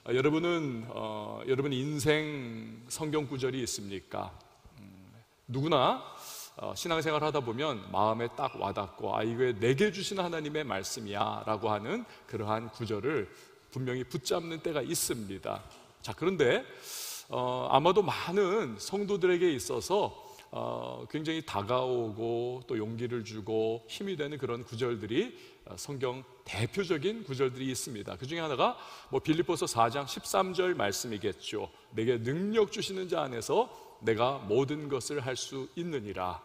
여러분 인생 성경 구절이 있습니까? 누구나 신앙생활 하다 보면 마음에 딱 와닿고 이거 내게 주신 하나님의 말씀이야 라고 하는 그러한 구절을 분명히 붙잡는 때가 있습니다. 자, 그런데 아마도 많은 성도들에게 있어서 굉장히 다가오고 또 용기를 주고 힘이 되는 그런 구절들이 성경 대표적인 구절들이 있습니다. 그 중에 하나가 빌립보서 4장 13절 말씀이겠죠. 내게 능력 주시는 자 안에서 내가 모든 것을 할 수 있느니라.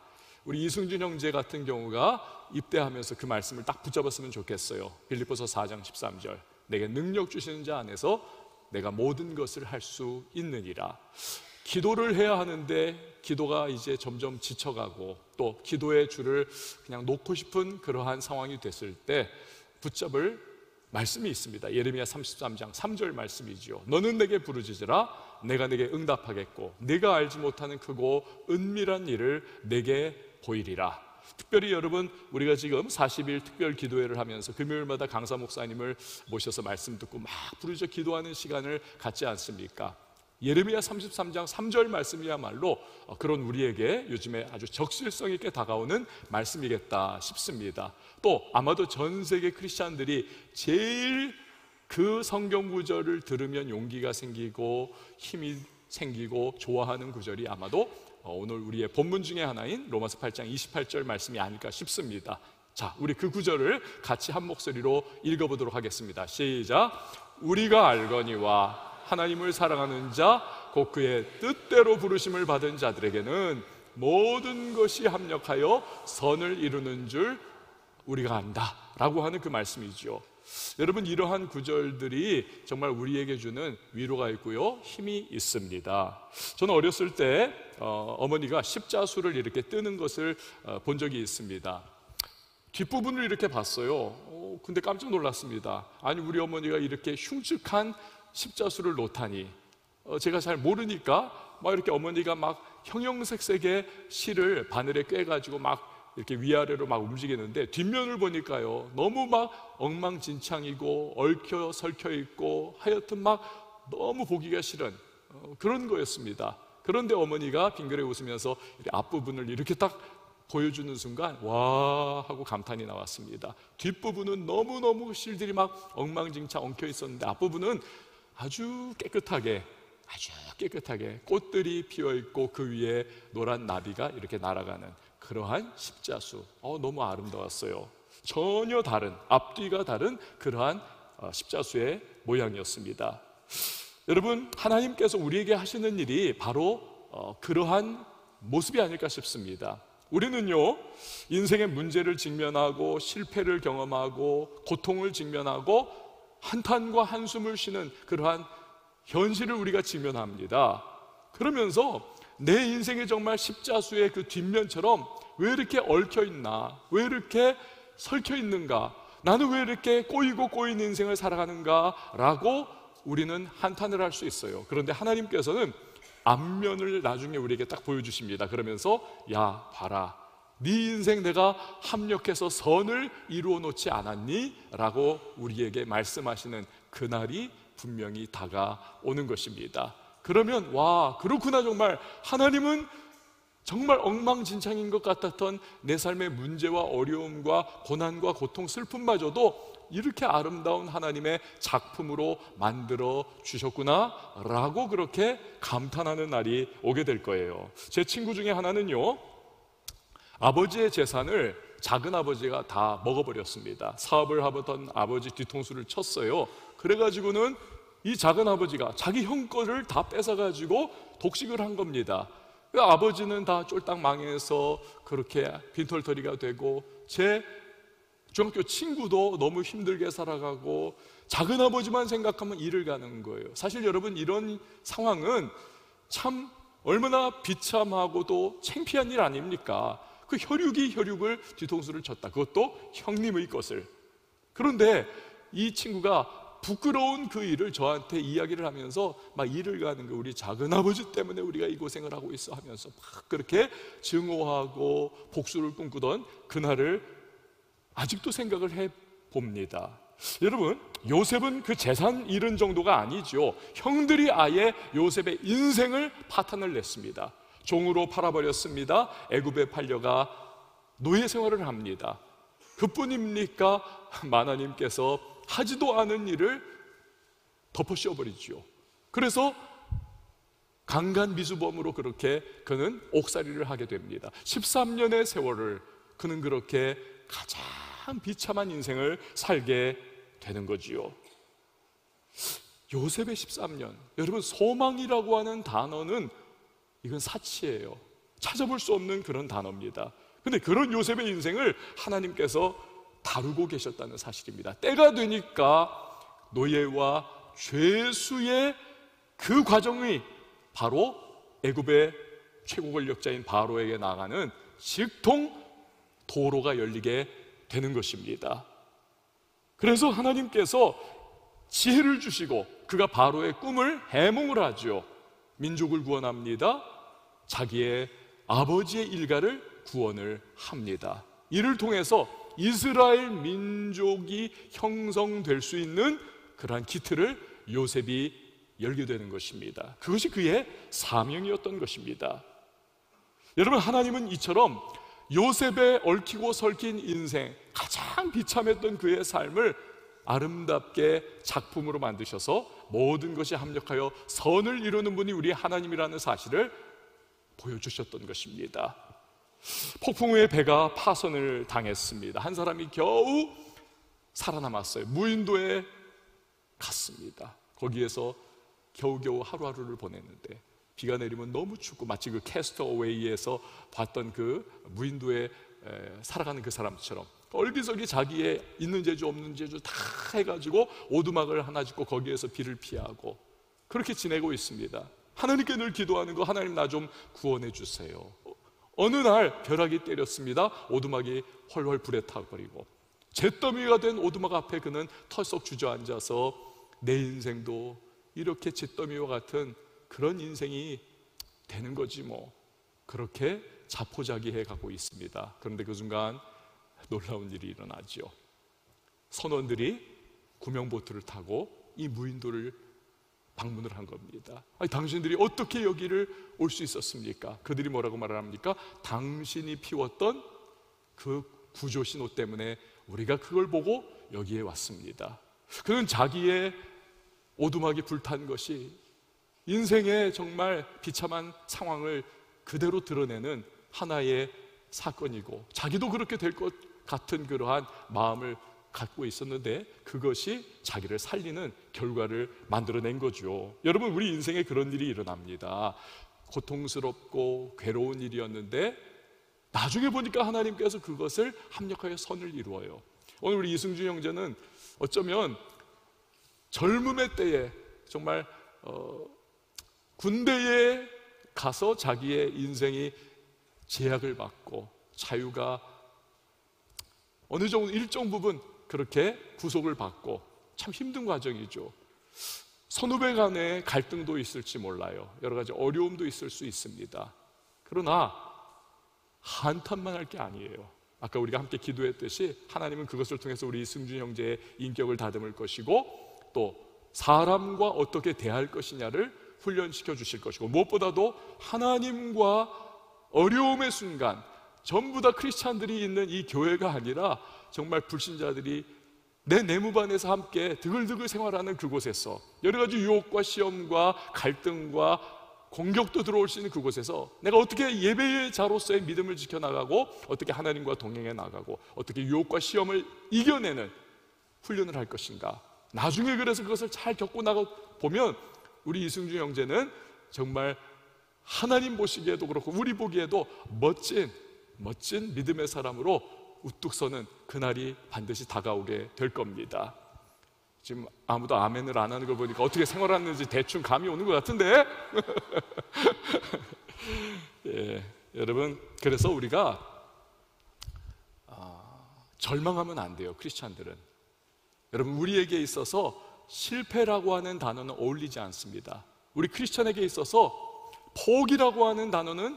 우리 이승준 형제 같은 경우가 입대하면서 그 말씀을 딱 붙잡았으면 좋겠어요. 빌립보서 4장 13절, 내게 능력 주시는 자 안에서 내가 모든 것을 할 수 있느니라. 기도를 해야 하는데 기도가 이제 점점 지쳐가고 또 기도의 줄을 그냥 놓고 싶은 그러한 상황이 됐을 때 붙잡을 말씀이 있습니다. 예레미야 33장 3절 말씀이지요. 너는 내게 부르짖으라 내가 내게 응답하겠고 네가 알지 못하는 크고 은밀한 일을 내게 보이리라. 특별히 여러분, 우리가 지금 40일 특별 기도회를 하면서 금요일마다 강사 목사님을 모셔서 말씀 듣고 막 부르짖어 기도하는 시간을 갖지 않습니까? 예레미야 33장 3절 말씀이야말로 그런 우리에게 요즘에 아주 적실성 있게 다가오는 말씀이겠다 싶습니다. 또 아마도 전 세계 크리스찬들이 제일 그 성경 구절을 들으면 용기가 생기고 힘이 생기고 좋아하는 구절이 아마도 오늘 우리의 본문 중에 하나인 로마서 8장 28절 말씀이 아닐까 싶습니다. 자, 우리 그 구절을 같이 한 목소리로 읽어보도록 하겠습니다. 시작. 우리가 알거니와 하나님을 사랑하는 자 곧 그의 뜻대로 부르심을 받은 자들에게는 모든 것이 합력하여 선을 이루는 줄 우리가 안다 라고 하는 그 말씀이죠. 여러분, 이러한 구절들이 정말 우리에게 주는 위로가 있고요, 힘이 있습니다. 저는 어렸을 때 어머니가 십자수를 이렇게 뜨는 것을 본 적이 있습니다. 뒷부분을 이렇게 봤어요. 근데 깜짝 놀랐습니다. 아니, 우리 어머니가 이렇게 흉측한 십자수를 놓다니. 제가 잘 모르니까 막 이렇게 어머니가 막 형형색색의 실을 바늘에 꿰가지고 막 이렇게 위아래로 막 움직이는데 뒷면을 보니까요, 너무 막 엉망진창이고 얽혀 설켜 있고 하여튼 막 너무 보기가 싫은 그런 거였습니다. 그런데 어머니가 빙그레 웃으면서 앞부분을 이렇게 딱 보여주는 순간 와 하고 감탄이 나왔습니다. 뒷부분은 너무너무 실들이 막 엉망진창 엉켜 있었는데 앞부분은 아주 깨끗하게 꽃들이 피어있고 그 위에 노란 나비가 이렇게 날아가는 그러한 십자수, 너무 아름다웠어요. 전혀 다른, 앞뒤가 다른 그러한 십자수의 모양이었습니다. 여러분, 하나님께서 우리에게 하시는 일이 바로 그러한 모습이 아닐까 싶습니다. 우리는요, 인생의 문제를 직면하고 실패를 경험하고 고통을 직면하고 한탄과 한숨을 쉬는 그러한 현실을 우리가 직면합니다. 그러면서 내 인생이 정말 십자수의 그 뒷면처럼 왜 이렇게 얽혀 있나, 왜 이렇게 설켜 있는가, 나는 왜 이렇게 꼬이고 꼬인 인생을 살아가는가 라고 우리는 한탄을 할 수 있어요. 그런데 하나님께서는 앞면을 나중에 우리에게 딱 보여주십니다. 그러면서 야, 봐라, 네 인생 내가 합력해서 선을 이루어 놓지 않았니? 라고 우리에게 말씀하시는 그날이 분명히 다가오는 것입니다. 그러면 와, 그렇구나, 정말 하나님은 정말 엉망진창인 것 같았던 내 삶의 문제와 어려움과 고난과 고통, 슬픔마저도 이렇게 아름다운 하나님의 작품으로 만들어 주셨구나 라고 그렇게 감탄하는 날이 오게 될 거예요. 제 친구 중에 하나는요, 아버지의 재산을 작은 아버지가 다 먹어버렸습니다. 사업을 하던 아버지 뒤통수를 쳤어요. 그래가지고는 이 작은 아버지가 자기 형 거를 다 뺏어가지고 독식을 한 겁니다. 아버지는 다 쫄딱 망해서 그렇게 빈털터리가 되고, 제 중학교 친구도 너무 힘들게 살아가고 작은 아버지만 생각하면 이를 가는 거예요. 사실 여러분, 이런 상황은 참 얼마나 비참하고도 창피한 일 아닙니까? 그 혈육이 혈육을 뒤통수를 쳤다, 그것도 형님의 것을. 그런데 이 친구가 부끄러운 그 일을 저한테 이야기를 하면서 막 이를 가는 거, 우리 작은 아버지 때문에 우리가 이 고생을 하고 있어 하면서 막 그렇게 증오하고 복수를 꿈꾸던 그날을 아직도 생각을 해봅니다. 여러분, 요셉은 그 재산 잃은 정도가 아니죠. 형들이 아예 요셉의 인생을 파탄을 냈습니다. 종으로 팔아버렸습니다. 애굽에 팔려가 노예 생활을 합니다. 그뿐입니까? 하나님께서 하지도 않은 일을 덮어 씌워버리죠. 그래서 강간미수범으로 그렇게 그는 옥살이를 하게 됩니다. 13년의 세월을 그는 그렇게 가장 비참한 인생을 살게 되는 거지요. 요셉의 13년, 여러분, 소망이라고 하는 단어는 이건 사치예요. 찾아볼 수 없는 그런 단어입니다. 근데 그런 요셉의 인생을 하나님께서 다루고 계셨다는 사실입니다. 때가 되니까 노예와 죄수의 그 과정이 바로 애굽의 최고 권력자인 바로에게 나가는 직통 도로가 열리게 되는 것입니다. 그래서 하나님께서 지혜를 주시고 그가 바로의 꿈을 해몽을 하죠. 민족을 구원합니다. 자기의 아버지의 일가를 구원을 합니다. 이를 통해서 이스라엘 민족이 형성될 수 있는 그러한 기틀을 요셉이 열게 되는 것입니다. 그것이 그의 사명이었던 것입니다. 여러분, 하나님은 이처럼 요셉의 얽히고 설킨 인생, 가장 비참했던 그의 삶을 아름답게 작품으로 만드셔서 모든 것이 합력하여 선을 이루는 분이 우리 하나님이라는 사실을 보여주셨던 것입니다. 폭풍 후에 배가 파손을 당했습니다. 한 사람이 겨우 살아남았어요. 무인도에 갔습니다. 거기에서 겨우겨우 하루하루를 보냈는데 비가 내리면 너무 춥고, 마치 그 캐스터웨이에서 봤던 그 무인도에 살아가는 그 사람처럼 얼기서기 자기의 있는 재주 없는 재주 다 해가지고 오두막을 하나 짓고 거기에서 비를 피하고 그렇게 지내고 있습니다. 하나님께 늘 기도하는 거, 하나님 나 좀 구원해 주세요. 어느 날 벼락이 때렸습니다. 오두막이 훨훨 불에 타버리고 잿더미가 된 오두막 앞에 그는 털썩 주저앉아서 내 인생도 이렇게 잿더미와 같은 그런 인생이 되는 거지 뭐, 그렇게 자포자기해 가고 있습니다. 그런데 그 순간 놀라운 일이 일어나죠. 선원들이 구명보트를 타고 이 무인도를 방문을 한 겁니다. 아니, 당신들이 어떻게 여기를 올 수 있었습니까? 그들이 뭐라고 말을 합니까? 당신이 피웠던 그 구조신호 때문에 우리가 그걸 보고 여기에 왔습니다. 그는 자기의 오두막이 불탄 것이 인생의 정말 비참한 상황을 그대로 드러내는 하나의 사건이고, 자기도 그렇게 될 것 같은 그러한 마음을 갖고 있었는데 그것이 자기를 살리는 결과를 만들어낸 거죠. 여러분, 우리 인생에 그런 일이 일어납니다. 고통스럽고 괴로운 일이었는데 나중에 보니까 하나님께서 그것을 합력하여 선을 이루어요. 오늘 우리 이승준 형제는 어쩌면 젊음의 때에 정말 군대에 가서 자기의 인생이 제약을 받고 자유가 어느 정도 일정 부분 그렇게 구속을 받고 참 힘든 과정이죠. 선후배 간의 갈등도 있을지 몰라요. 여러 가지 어려움도 있을 수 있습니다. 그러나 한탄만 할 게 아니에요. 아까 우리가 함께 기도했듯이 하나님은 그것을 통해서 우리 승준 형제의 인격을 다듬을 것이고 또 사람과 어떻게 대할 것이냐를 훈련시켜 주실 것이고, 무엇보다도 하나님과 어려움의 순간, 전부 다 크리스찬들이 있는 이 교회가 아니라 정말 불신자들이 내 내무반에서 함께 드글드글 생활하는 그곳에서 여러 가지 유혹과 시험과 갈등과 공격도 들어올 수 있는 그곳에서 내가 어떻게 예배의 자로서의 믿음을 지켜나가고 어떻게 하나님과 동행해 나가고 어떻게 유혹과 시험을 이겨내는 훈련을 할 것인가. 나중에 그래서 그것을 잘 겪고 나가 보면 우리 이승준 형제는 정말 하나님 보시기에도 그렇고 우리 보기에도 멋진 믿음의 사람으로 우뚝 서는 그날이 반드시 다가오게 될 겁니다. 지금 아무도 아멘을 안 하는 걸 보니까 어떻게 생활하는지 대충 감이 오는 것 같은데 예, 여러분, 그래서 우리가 절망하면 안 돼요. 크리스찬들은. 여러분, 우리에게 있어서 실패라고 하는 단어는 어울리지 않습니다. 우리 크리스찬에게 있어서 포기라고 하는 단어는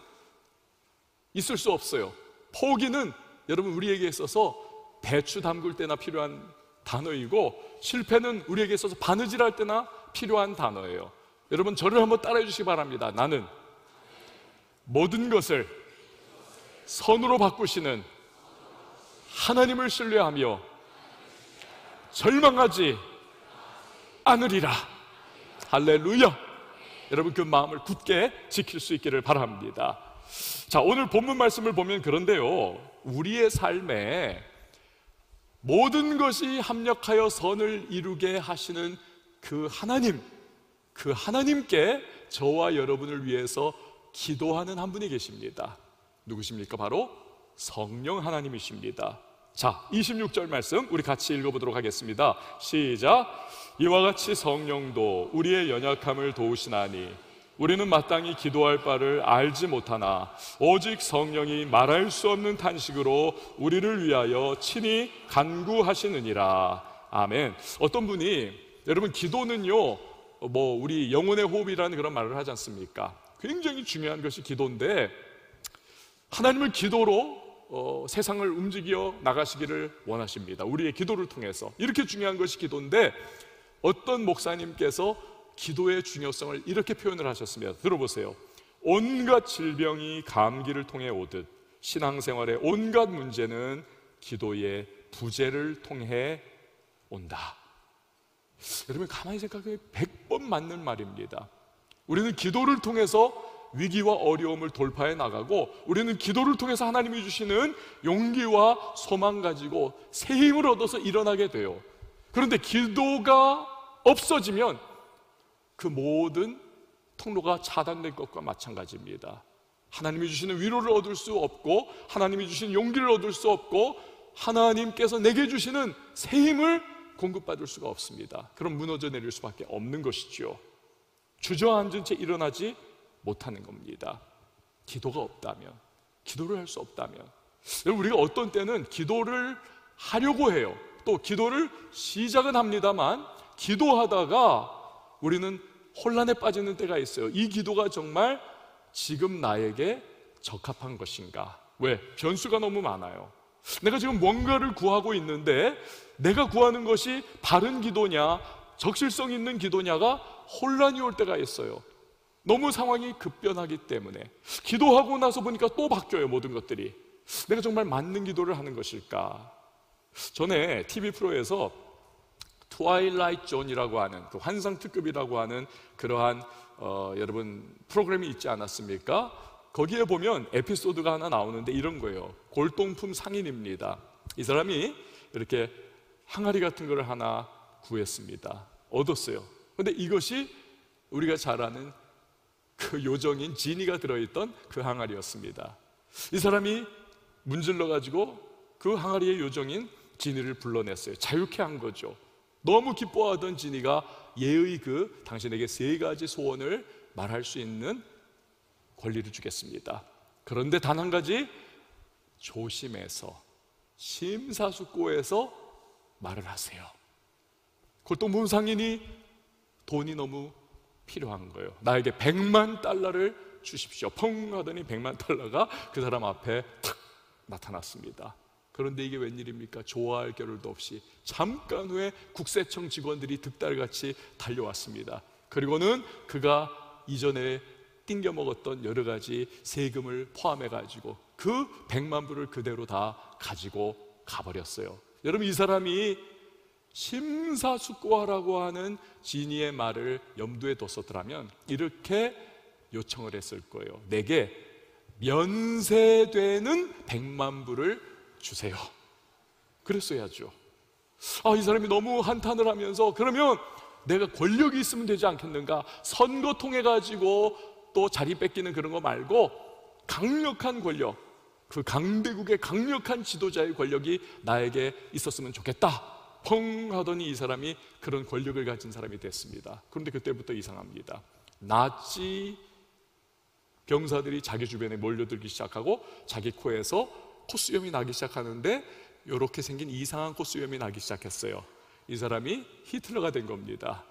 있을 수 없어요. 포기는 여러분 우리에게 있어서 배추 담글 때나 필요한 단어이고, 실패는 우리에게 있어서 바느질할 때나 필요한 단어예요. 여러분, 저를 한번 따라해 주시기 바랍니다. 나는 모든 것을 선으로 바꾸시는 하나님을 신뢰하며 절망하지 않으리라. 할렐루야. 여러분, 그 마음을 굳게 지킬 수 있기를 바랍니다. 자, 오늘 본문 말씀을 보면 그런데요, 우리의 삶에 모든 것이 합력하여 선을 이루게 하시는 그 하나님, 그 하나님께 저와 여러분을 위해서 기도하는 한 분이 계십니다. 누구십니까? 바로 성령 하나님이십니다. 자, 26절 말씀 우리 같이 읽어보도록 하겠습니다. 시작. 이와 같이 성령도 우리의 연약함을 도우시나니 우리는 마땅히 기도할 바를 알지 못하나 오직 성령이 말할 수 없는 탄식으로 우리를 위하여 친히 간구하시느니라. 아멘. 어떤 분이, 여러분, 기도는요, 우리 영혼의 호흡이라는 그런 말을 하지 않습니까? 굉장히 중요한 것이 기도인데, 하나님을 기도로 세상을 움직여 나가시기를 원하십니다. 우리의 기도를 통해서. 이렇게 중요한 것이 기도인데, 어떤 목사님께서 기도의 중요성을 이렇게 표현을 하셨습니다. 들어보세요. 온갖 질병이 감기를 통해 오듯 신앙생활의 온갖 문제는 기도의 부재를 통해 온다. 여러분, 가만히 생각해 100번 맞는 말입니다. 우리는 기도를 통해서 위기와 어려움을 돌파해 나가고, 우리는 기도를 통해서 하나님이 주시는 용기와 소망 가지고 새 힘을 얻어서 일어나게 돼요. 그런데 기도가 없어지면 그 모든 통로가 차단될 것과 마찬가지입니다. 하나님이 주시는 위로를 얻을 수 없고, 하나님이 주시는 용기를 얻을 수 없고, 하나님께서 내게 주시는 새 힘을 공급받을 수가 없습니다. 그럼 무너져 내릴 수밖에 없는 것이죠. 주저앉은 채 일어나지 못하는 겁니다. 기도가 없다면, 기도를 할 수 없다면. 우리가 어떤 때는 기도를 하려고 해요. 또 기도를 시작은 합니다만, 기도하다가 우리는 혼란에 빠지는 때가 있어요. 이 기도가 정말 지금 나에게 적합한 것인가? 왜? 변수가 너무 많아요. 내가 지금 뭔가를 구하고 있는데 내가 구하는 것이 바른 기도냐, 적실성 있는 기도냐가 혼란이 올 때가 있어요. 너무 상황이 급변하기 때문에. 기도하고 나서 보니까 또 바뀌어요, 모든 것들이. 내가 정말 맞는 기도를 하는 것일까? 전에 TV 프로에서 트와일라이트 존이라고 하는, 그 환상 특급이라고 하는 그러한 여러분 프로그램이 있지 않았습니까? 거기에 보면 에피소드가 하나 나오는데 이런 거예요. 골동품 상인입니다. 이 사람이 이렇게 항아리 같은 걸 하나 구했습니다. 얻었어요. 그런데 이것이 우리가 잘 아는 그 요정인 지니가 들어있던 그 항아리였습니다. 이 사람이 문질러 가지고 그 항아리의 요정인 지니를 불러냈어요. 자유케 한 거죠. 너무 기뻐하던 지니가 예의 당신에게 3가지 소원을 말할 수 있는 권리를 주겠습니다. 그런데 단 한 가지, 조심해서 심사숙고해서 말을 하세요. 골동품 상인이 돈이 너무 필요한 거예요. 나에게 100만 달러를 주십시오. 펑 하더니 100만 달러가 그 사람 앞에 탁 나타났습니다. 그런데 이게 웬일입니까? 좋아할 겨를도 없이 잠깐 후에 국세청 직원들이 득달같이 달려왔습니다. 그리고는 그가 이전에 띵겨 먹었던 여러 가지 세금을 포함해가지고 그 100만 불을 그대로 다 가지고 가버렸어요. 여러분, 이 사람이 심사숙고하라고 하는 지니의 말을 염두에 뒀었더라면 이렇게 요청을 했을 거예요. 내게 면세되는 100만 불을 주세요. 그랬어야죠. 이 사람이 너무 한탄을 하면서, 그러면 내가 권력이 있으면 되지 않겠는가? 선거 통해 가지고 또 자리 뺏기는 그런 거 말고 강력한 권력, 그 강대국의 강력한 지도자의 권력이 나에게 있었으면 좋겠다. 펑 하더니 이 사람이 그런 권력을 가진 사람이 됐습니다. 그런데 그때부터 이상합니다. 나치 병사들이 자기 주변에 몰려들기 시작하고 자기 코에서 콧수염이 나기 시작하는데 이렇게 생긴 이상한 콧수염이 나기 시작했어요. 이 사람이 히틀러가 된 겁니다.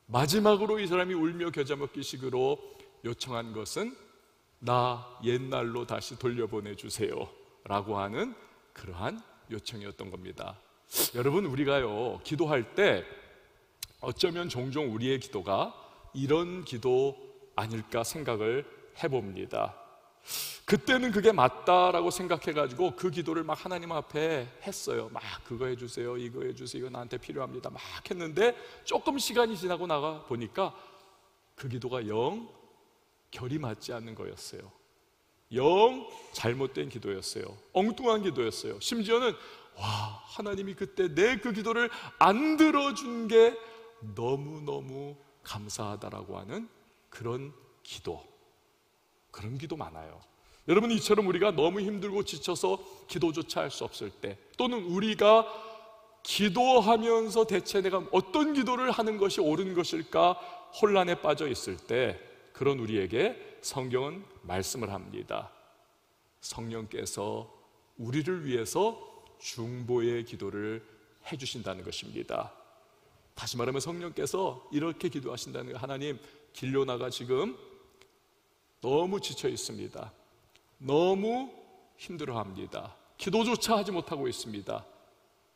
마지막으로 이 사람이 울며 겨자 먹기 식으로 요청한 것은 나 옛날로 다시 돌려보내 주세요 라고 하는 그러한 요청이었던 겁니다. 여러분, 우리가요 기도할 때 어쩌면 종종 우리의 기도가 이런 기도 아닐까 생각을 해봅니다. 그때는 그게 맞다라고 생각해가지고 그 기도를 막 하나님 앞에 했어요. 막 그거 해주세요, 이거 해주세요, 이거 나한테 필요합니다 막 했는데, 조금 시간이 지나고 나가 보니까 그 기도가 영 결이 맞지 않는 거였어요. 영 잘못된 기도였어요. 엉뚱한 기도였어요. 심지어는 하나님이 그때 내 그 기도를 안 들어준 게 너무너무 감사하다라고 하는 그런 기도, 그런 기도 많아요. 여러분, 이처럼 우리가 너무 힘들고 지쳐서 기도조차 할 수 없을 때, 또는 우리가 기도하면서 대체 내가 어떤 기도를 하는 것이 옳은 것일까 혼란에 빠져 있을 때, 그런 우리에게 성경은 말씀을 합니다. 성령께서 우리를 위해서 중보의 기도를 해주신다는 것입니다. 다시 말하면 성령께서 이렇게 기도하신다는 거예요. 하나님, 길료나가 지금 너무 지쳐 있습니다. 너무 힘들어합니다. 기도조차 하지 못하고 있습니다.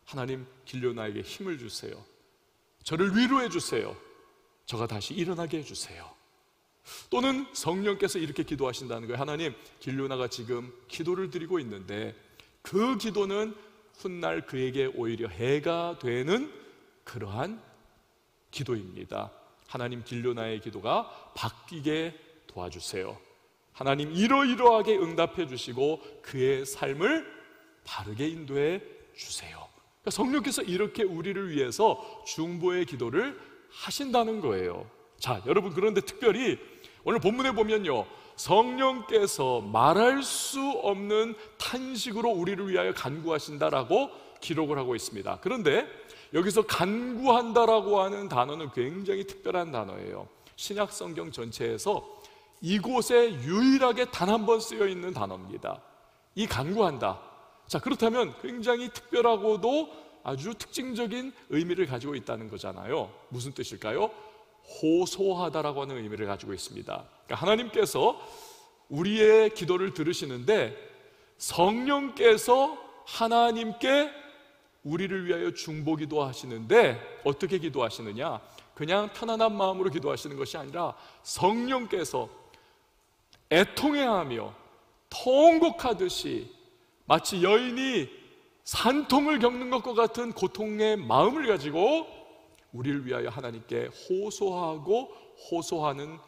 하나님, 길료나에게 힘을 주세요. 저를 위로해 주세요. 저가 다시 일어나게 해주세요. 또는 성령께서 이렇게 기도하신다는 거예요. 하나님, 길료나가 지금 기도를 드리고 있는데 그 기도는 훗날 그에게 오히려 해가 되는 그러한 기도입니다. 하나님, 길료나의 기도가 바뀌게 도와주세요. 하나님, 이러이러하게 응답해 주시고 그의 삶을 바르게 인도해 주세요. 그러니까 성령께서 이렇게 우리를 위해서 중보의 기도를 하신다는 거예요. 자, 여러분, 그런데 특별히 오늘 본문에 보면요, 성령께서 말할 수 없는 탄식으로 우리를 위하여 간구하신다라고 기록을 하고 있습니다. 그런데 여기서 간구한다라고 하는 단어는 굉장히 특별한 단어예요. 신약 성경 전체에서 이곳에 유일하게 단 한 번 쓰여 있는 단어입니다. 이 간구한다. 자, 그렇다면 굉장히 특별하고도 아주 특징적인 의미를 가지고 있다는 거잖아요. 무슨 뜻일까요? 호소하다라고 하는 의미를 가지고 있습니다. 그러니까 하나님께서 우리의 기도를 들으시는데 성령께서 하나님께 우리를 위하여 중보기도 하시는데 어떻게 기도하시느냐? 그냥 편안한 마음으로 기도하시는 것이 아니라 성령께서 애통해하며 통곡하듯이 마치 여인이 산통을 겪는 것과 같은 고통의 마음을 가지고 우리를 위하여 하나님께 호소하는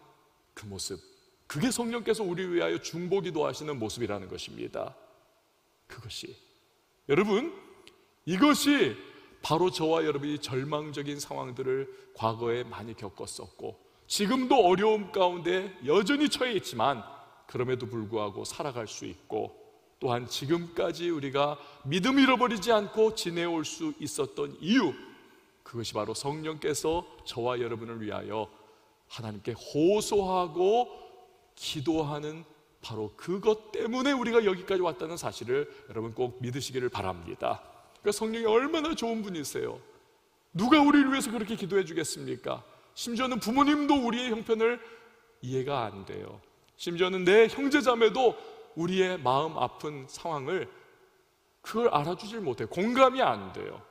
그 모습, 그게 성령께서 우리를 위하여 중보기도 하시는 모습이라는 것입니다. 그것이, 여러분, 이것이 바로 저와 여러분이 절망적인 상황들을 과거에 많이 겪었었고 지금도 어려움 가운데 여전히 처해 있지만 그럼에도 불구하고 살아갈 수 있고, 또한 지금까지 우리가 믿음 잃어버리지 않고 지내올 수 있었던 이유, 그것이 바로 성령께서 저와 여러분을 위하여 하나님께 호소하고 기도하는 바로 그것 때문에 우리가 여기까지 왔다는 사실을 여러분 꼭 믿으시기를 바랍니다. 그러니까 성령이 얼마나 좋은 분이세요. 누가 우리를 위해서 그렇게 기도해 주겠습니까? 심지어는 부모님도 우리의 형편을 이해가 안 돼요. 심지어는 내 형제자매도 우리의 마음 아픈 상황을 그걸 알아주질 못해요. 공감이 안 돼요.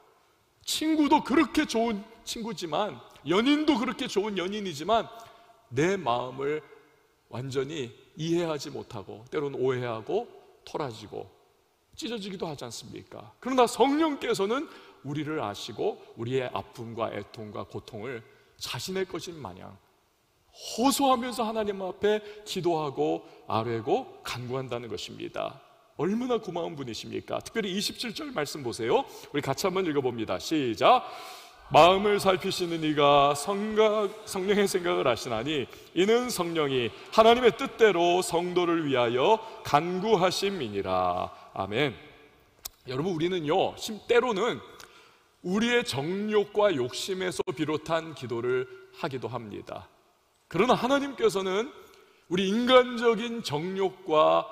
친구도 그렇게 좋은 친구지만, 연인도 그렇게 좋은 연인이지만 내 마음을 완전히 이해하지 못하고 때로는 오해하고 토라지고 찢어지기도 하지 않습니까? 그러나 성령께서는 우리를 아시고 우리의 아픔과 애통과 고통을 자신의 것인 마냥 호소하면서 하나님 앞에 기도하고 아뢰고 간구한다는 것입니다. 얼마나 고마운 분이십니까? 특별히 27절 말씀 보세요. 우리 같이 한번 읽어봅니다. 시작. 마음을 살피시는 이가 성령의 생각을 아시나니 이는 성령이 하나님의 뜻대로 성도를 위하여 간구하심이니라. 아멘. 여러분, 우리는요 때로는 우리의 정욕과 욕심에서 비롯한 기도를 하기도 합니다. 그러나 하나님께서는 우리 인간적인 정욕과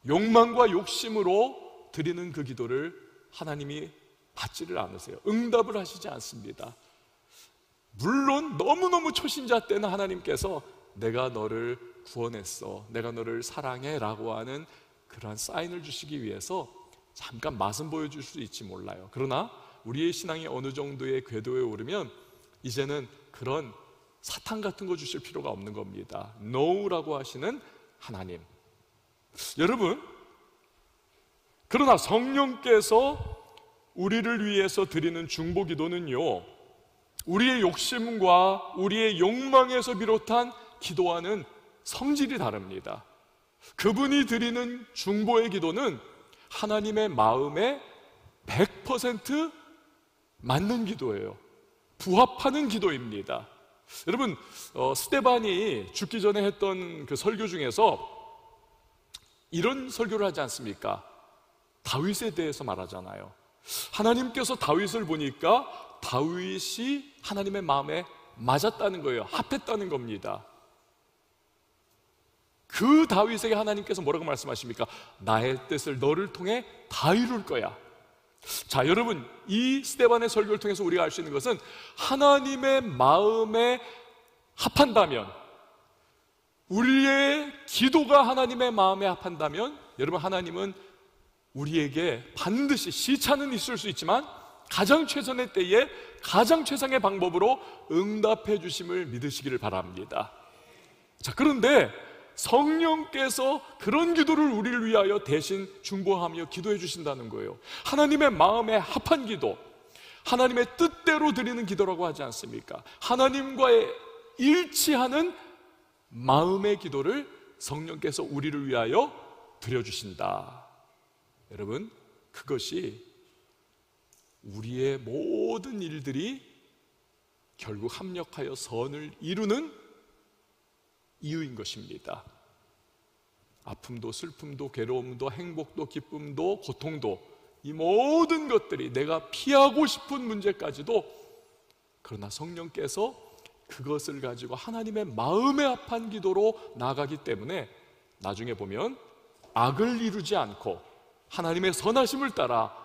욕망과 욕심으로 드리는 그 기도를 하나님이 받지를 않으세요. 응답을 하시지 않습니다. 물론 너무너무 초신자 때는 하나님께서 내가 너를 구원했어, 내가 너를 사랑해 라고 하는 그러한 사인을 주시기 위해서 잠깐 맛은 보여줄 수 있지 몰라요. 그러나 우리의 신앙이 어느 정도의 궤도에 오르면 이제는 그런 사탕 같은 거 주실 필요가 없는 겁니다. No라고 하시는 하나님. 여러분, 그러나 성령께서 우리를 위해서 드리는 중보 기도는요, 우리의 욕심과 우리의 욕망에서 비롯한 기도와는 성질이 다릅니다. 그분이 드리는 중보의 기도는 하나님의 마음에 100% 맞는 기도예요. 부합하는 기도입니다. 여러분, 스데반이 죽기 전에 했던 그 설교 중에서 이런 설교를 하지 않습니까? 다윗에 대해서 말하잖아요. 하나님께서 다윗을 보니까 다윗이 하나님의 마음에 맞았다는 거예요. 합했다는 겁니다. 그 다윗에게 하나님께서 뭐라고 말씀하십니까? 나의 뜻을 너를 통해 다 이룰 거야. 자, 여러분, 이 스데반의 설교를 통해서 우리가 알 수 있는 것은 하나님의 마음에 합한다면, 우리의 기도가 하나님의 마음에 합한다면, 여러분, 하나님은 우리에게 반드시 시차는 있을 수 있지만 가장 최선의 때에 가장 최상의 방법으로 응답해 주심을 믿으시기를 바랍니다. 자, 그런데 성령께서 그런 기도를 우리를 위하여 대신 중보하며 기도해 주신다는 거예요. 하나님의 마음에 합한 기도, 하나님의 뜻대로 드리는 기도라고 하지 않습니까? 하나님과의 일치하는 마음의 기도를 성령께서 우리를 위하여 드려주신다. 여러분, 그것이 우리의 모든 일들이 결국 합력하여 선을 이루는 이유인 것입니다. 아픔도 슬픔도 괴로움도 행복도 기쁨도 고통도, 이 모든 것들이 내가 피하고 싶은 문제까지도, 그러나 성령께서 그것을 가지고 하나님의 마음에 합한 기도로 나아가기 때문에 나중에 보면 악을 이루지 않고 하나님의 선하심을 따라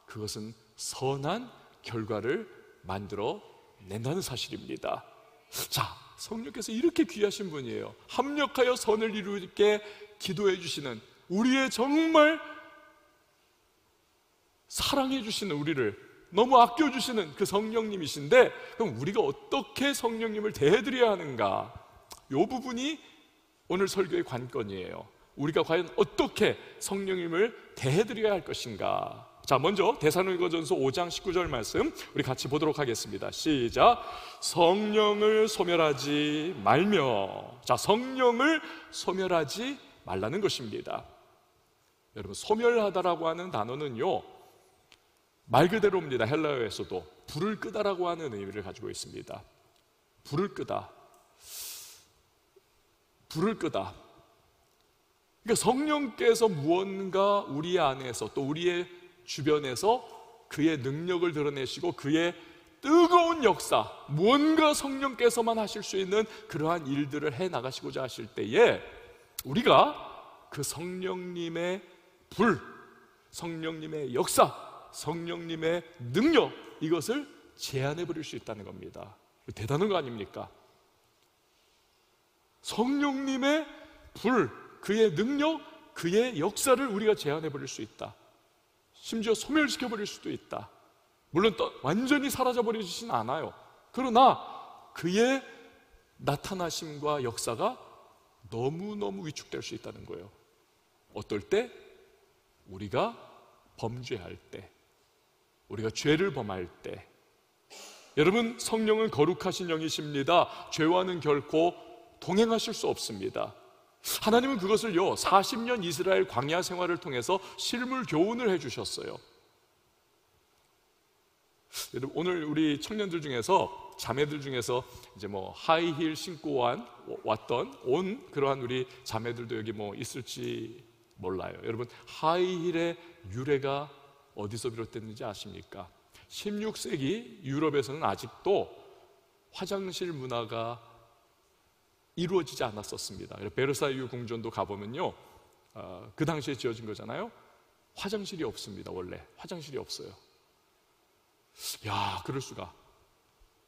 그것은 선한 결과를 만들어 낸다는 사실입니다. 자, 성령께서 이렇게 귀하신 분이에요. 합력하여 선을 이루게 기도해 주시는, 우리의 정말 사랑해 주시는, 우리를 너무 아껴 주시는 그 성령님이신데, 그럼 우리가 어떻게 성령님을 대해드려야 하는가? 이 부분이 오늘 설교의 관건이에요. 우리가 과연 어떻게 성령님을 대해드려야 할 것인가? 자, 먼저 데살로니가전서 5장 19절 말씀 우리 같이 보도록 하겠습니다. 시작. 성령을 소멸하지 말며. 자, 성령을 소멸하지 말라는 것입니다. 여러분, 소멸하다라고 하는 단어는요, 말 그대로입니다. 헬라어에서도 불을 끄다라고 하는 의미를 가지고 있습니다. 불을 끄다, 불을 끄다. 그러니까 성령께서 무언가 우리 안에서 또 우리의 주변에서 그의 능력을 드러내시고 그의 뜨거운 역사, 무언가 성령께서만 하실 수 있는 그러한 일들을 해 나가시고자 하실 때에 우리가 그 성령님의 불, 성령님의 역사, 성령님의 능력, 이것을 제한해 버릴 수 있다는 겁니다. 대단한 거 아닙니까? 성령님의 불, 그의 능력, 그의 역사를 우리가 제한해 버릴 수 있다. 심지어 소멸시켜 버릴 수도 있다. 물론 또 완전히 사라져 버리지는 않아요. 그러나 그의 나타나심과 역사가 너무너무 위축될 수 있다는 거예요. 어떨 때? 우리가 범죄할 때, 우리가 죄를 범할 때. 여러분, 성령은 거룩하신 영이십니다. 죄와는 결코 동행하실 수 없습니다. 하나님은 그것을요 40년 이스라엘 광야 생활을 통해서 실물 교훈을 해주셨어요. 여러분, 오늘 우리 청년들 중에서, 자매들 중에서 이제 뭐 하이힐 신고 왔던 온 그러한 우리 자매들도 여기 뭐 있을지 몰라요. 여러분, 하이힐의 유래가 어디서 비롯됐는지 아십니까? 16세기 유럽에서는 아직도 화장실 문화가 이루어지지 않았었습니다. 베르사유 궁전도 가보면요, 그 당시에 지어진 거잖아요. 화장실이 없습니다. 원래 화장실이 없어요. 야, 그럴 수가.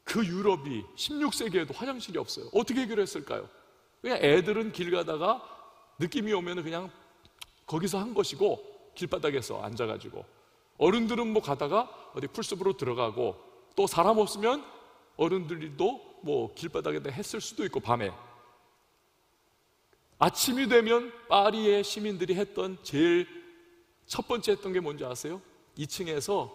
그 유럽이 16세기에도 화장실이 없어요. 어떻게 해결했을까요? 그냥 애들은 길 가다가 느낌이 오면 그냥 거기서 한 것이고, 길바닥에서 앉아가지고, 어른들은 뭐 가다가 어디 풀숲으로 들어가고, 또 사람 없으면 어른들도 뭐 길바닥에 했을 수도 있고, 밤에 아침이 되면 파리의 시민들이 했던 제일 첫 번째 했던 게 뭔지 아세요? 2층에서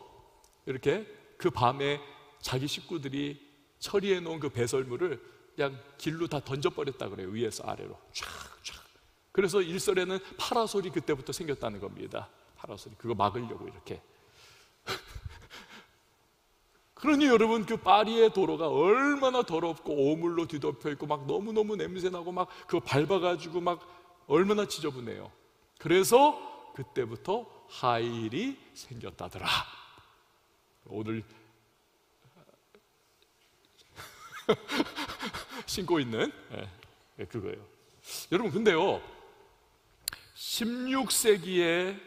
이렇게 그 밤에 자기 식구들이 처리해 놓은 그 배설물을 그냥 길로 다 던져버렸다 그래요. 위에서 아래로 쫙쫙. 그래서 일설에는 파라솔이 그때부터 생겼다는 겁니다. 파라솔이 그거 막으려고 이렇게. 그러니 여러분, 그 파리의 도로가 얼마나 더럽고 오물로 뒤덮여 있고 막 너무너무 냄새나고 막 그거 밟아가지고 막 얼마나 지저분해요. 그래서 그때부터 하이힐이 생겼다더라. 오늘 신고 있는 그거예요. 여러분, 근데요, 16세기에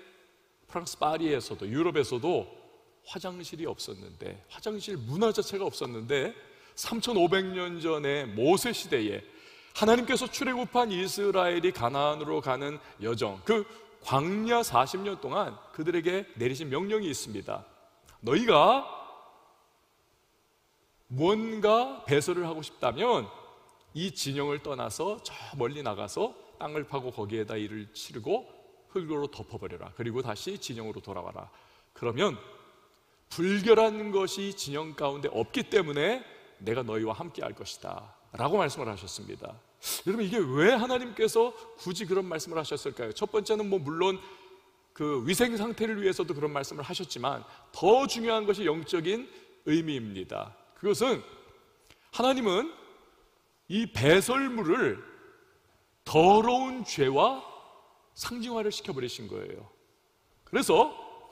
프랑스 파리에서도, 유럽에서도 화장실이 없었는데, 화장실 문화 자체가 없었는데, 3500년 전에 모세 시대에 하나님께서 출애굽한 이스라엘이 가나안으로 가는 여정, 그 광야 40년 동안 그들에게 내리신 명령이 있습니다. 너희가 뭔가 배설을 하고 싶다면 이 진영을 떠나서 저 멀리 나가서 땅을 파고 거기에다 이를 치르고 흙으로 덮어버려라. 그리고 다시 진영으로 돌아와라. 그러면 불결한 것이 진영 가운데 없기 때문에 내가 너희와 함께 할 것이다 라고 말씀을 하셨습니다. 여러분, 이게 왜 하나님께서 굳이 그런 말씀을 하셨을까요? 첫 번째는 뭐 물론 그 위생 상태를 위해서도 그런 말씀을 하셨지만, 더 중요한 것이 영적인 의미입니다. 그것은 하나님은 이 배설물을 더러운 죄와 상징화를 시켜버리신 거예요. 그래서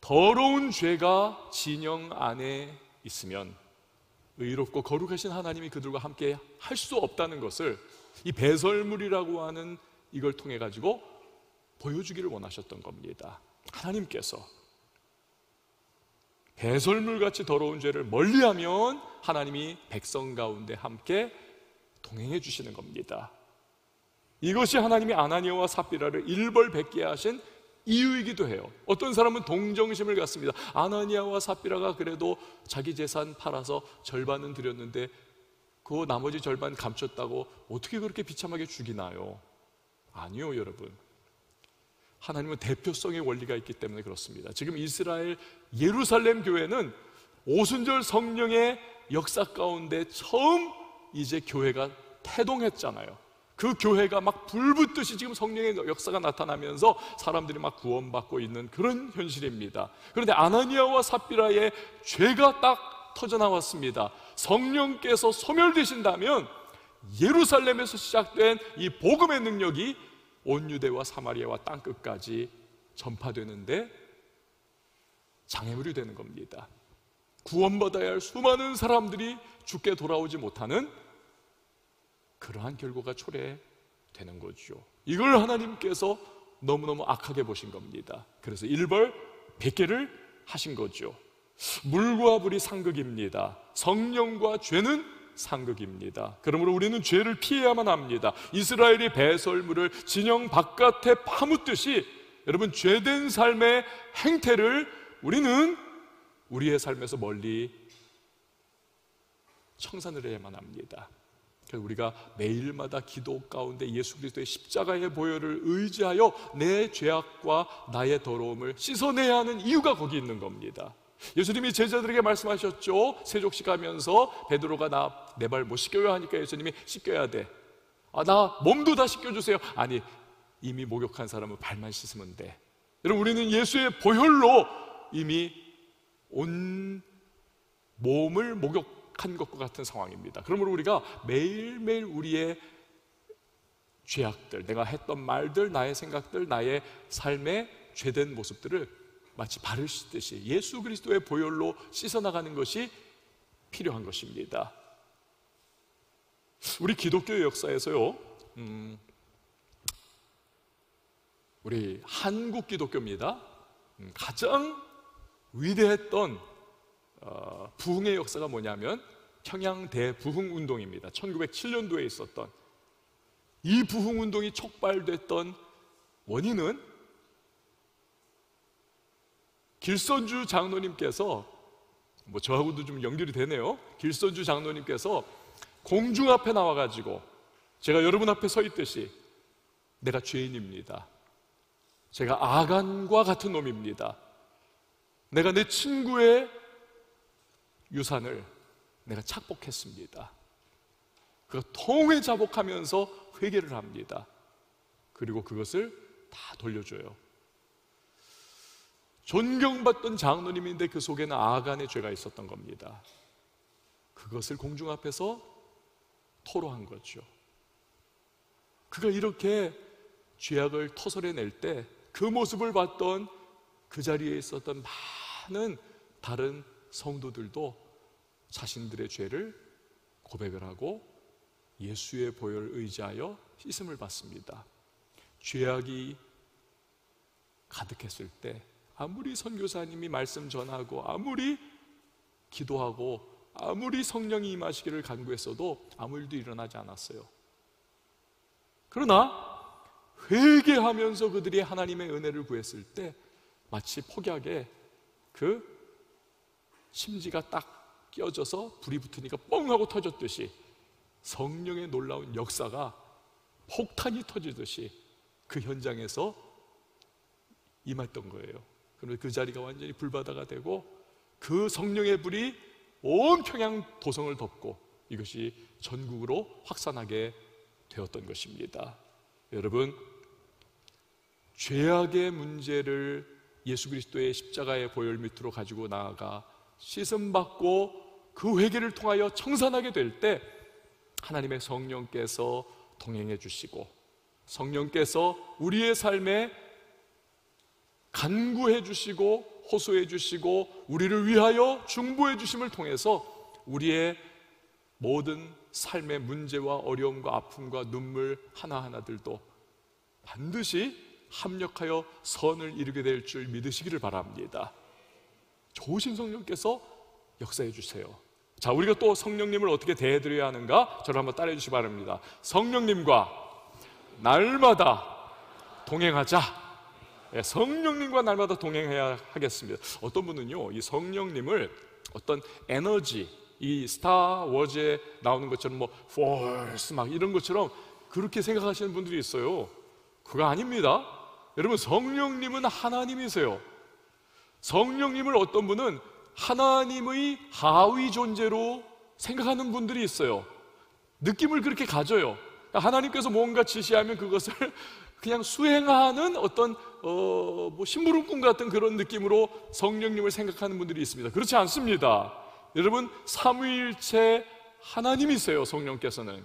더러운 죄가 진영 안에 있으면 의롭고 거룩하신 하나님이 그들과 함께 할 수 없다는 것을 이 배설물이라고 하는 이걸 통해 가지고 보여주기를 원하셨던 겁니다. 하나님께서 배설물같이 더러운 죄를 멀리하면 하나님이 백성 가운데 함께 동행해 주시는 겁니다. 이것이 하나님이 아나니아와 삽비라를 일벌백계 하신 이유이기도 해요. 어떤 사람은 동정심을 갖습니다. 아나니아와 삽비라가 그래도 자기 재산 팔아서 절반은 드렸는데 그 나머지 절반 감췄다고 어떻게 그렇게 비참하게 죽이나요? 아니요, 여러분. 하나님은 대표성의 원리가 있기 때문에 그렇습니다. 지금 이스라엘 예루살렘 교회는 오순절 성령의 역사 가운데 처음 이제 교회가 태동했잖아요. 그 교회가 막 불붙듯이 지금 성령의 역사가 나타나면서 사람들이 막 구원받고 있는 그런 현실입니다. 그런데 아나니아와 삽비라의 죄가 딱 터져나왔습니다. 성령께서 소멸되신다면 예루살렘에서 시작된 이 복음의 능력이 온 유대와 사마리아와 땅끝까지 전파되는데 장애물이 되는 겁니다. 구원받아야 할 수많은 사람들이 죽게 돌아오지 못하는 그러한 결과가 초래되는 거죠. 이걸 하나님께서 너무너무 악하게 보신 겁니다. 그래서 일벌백계를 하신 거죠. 물과 불이 상극입니다. 성령과 죄는 상극입니다. 그러므로 우리는 죄를 피해야만 합니다. 이스라엘이 배설물을 진영 바깥에 파묻듯이 여러분, 죄된 삶의 행태를 우리는 우리의 삶에서 멀리 청산을 해야만 합니다. 우리가 매일마다 기도 가운데 예수 그리스도의 십자가의 보혈을 의지하여 내 죄악과 나의 더러움을 씻어내야 하는 이유가 거기 있는 겁니다. 예수님이 제자들에게 말씀하셨죠. 세족식 하면서 베드로가 나 내 발 못 씻겨요 하니까 예수님이 씻겨야 돼. 나 몸도 다 씻겨주세요. 아니, 이미 목욕한 사람은 발만 씻으면 돼. 여러분, 우리는 예수의 보혈로 이미 온 몸을 목욕한 것과 같은 상황입니다. 그러므로 우리가 매일매일 우리의 죄악들, 내가 했던 말들, 나의 생각들, 나의 삶의 죄된 모습들을 마치 발을 씻듯이 예수 그리스도의 보혈로 씻어나가는 것이 필요한 것입니다. 우리 기독교의 역사에서요, 우리 한국 기독교입니다. 가장 위대했던 부흥의 역사가 뭐냐면 평양 대부흥운동입니다. 1907년도에 있었던 이 부흥운동이 촉발됐던 원인은 길선주 장로님께서, 뭐 저하고도 좀 연결이 되네요. 길선주 장로님께서 공중 앞에 나와가지고 제가 여러분 앞에 서 있듯이 내가 죄인입니다. 제가 아간과 같은 놈입니다. 내가 내 친구의 유산을 내가 착복했습니다. 그가 통회자복하면서 회개를 합니다. 그리고 그것을 다 돌려줘요. 존경받던 장로님인데 그 속에는 아간의 죄가 있었던 겁니다. 그것을 공중 앞에서 토로한 거죠. 그가 이렇게 죄악을 터설해낼 때 그 모습을 봤던 그 자리에 있었던 많은 다른 성도들도 자신들의 죄를 고백을 하고 예수의 보혈을 의지하여 씻음을 받습니다. 죄악이 가득했을 때 아무리 선교사님이 말씀 전하고 아무리 기도하고 아무리 성령이 임하시기를 간구했어도 아무 일도 일어나지 않았어요. 그러나 회개하면서 그들이 하나님의 은혜를 구했을 때 마치 폭약에 그 심지가 딱 끼어져서 불이 붙으니까 뻥 하고 터졌듯이 성령의 놀라운 역사가 폭탄이 터지듯이 그 현장에서 임했던 거예요. 그러면 그 자리가 완전히 불바다가 되고 그 성령의 불이 온 평양 도성을 덮고 이것이 전국으로 확산하게 되었던 것입니다. 여러분, 죄악의 문제를 예수 그리스도의 십자가의 보혈 밑으로 가지고 나아가 씻음받고 그 회개를 통하여 청산하게 될 때 하나님의 성령께서 동행해 주시고 성령께서 우리의 삶에 간구해 주시고 호소해 주시고 우리를 위하여 중보해 주심을 통해서 우리의 모든 삶의 문제와 어려움과 아픔과 눈물 하나하나들도 반드시 합력하여 선을 이루게 될 줄 믿으시기를 바랍니다. 좋으신 성령께서 역사해 주세요. 자, 우리가 또 성령님을 어떻게 대해드려야 하는가? 저를 한번 따라해 주시기 바랍니다. 성령님과 날마다 동행하자. 성령님과 날마다 동행해야 하겠습니다. 어떤 분은요, 이 성령님을 어떤 에너지, 이 스타워즈에 나오는 것처럼 뭐 포스 막 이런 것처럼 그렇게 생각하시는 분들이 있어요. 그거 아닙니다. 여러분, 성령님은 하나님이세요. 성령님을 어떤 분은 하나님의 하위 존재로 생각하는 분들이 있어요. 느낌을 그렇게 가져요. 하나님께서 뭔가 지시하면 그것을 그냥 수행하는 어떤 뭐 심부름꾼 같은 그런 느낌으로 성령님을 생각하는 분들이 있습니다. 그렇지 않습니다. 여러분, 삼위일체 하나님이세요. 성령께서는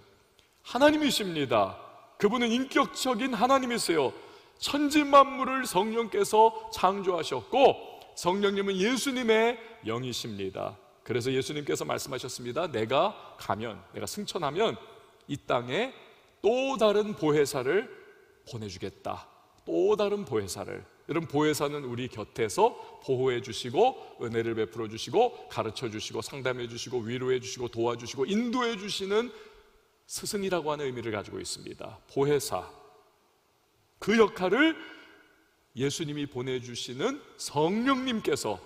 하나님이십니다. 그분은 인격적인 하나님이세요. 천지만물을 성령께서 창조하셨고 성령님은 예수님의 영이십니다. 그래서 예수님께서 말씀하셨습니다. 내가 가면, 내가 승천하면 이 땅에 또 다른 보혜사를 보내주겠다. 또 다른 보혜사를. 여러분, 보혜사는 우리 곁에서 보호해 주시고 은혜를 베풀어 주시고 가르쳐 주시고 상담해 주시고 위로해 주시고 도와주시고 인도해 주시는 스승이라고 하는 의미를 가지고 있습니다. 보혜사, 그 역할을 예수님이 보내주시는 성령님께서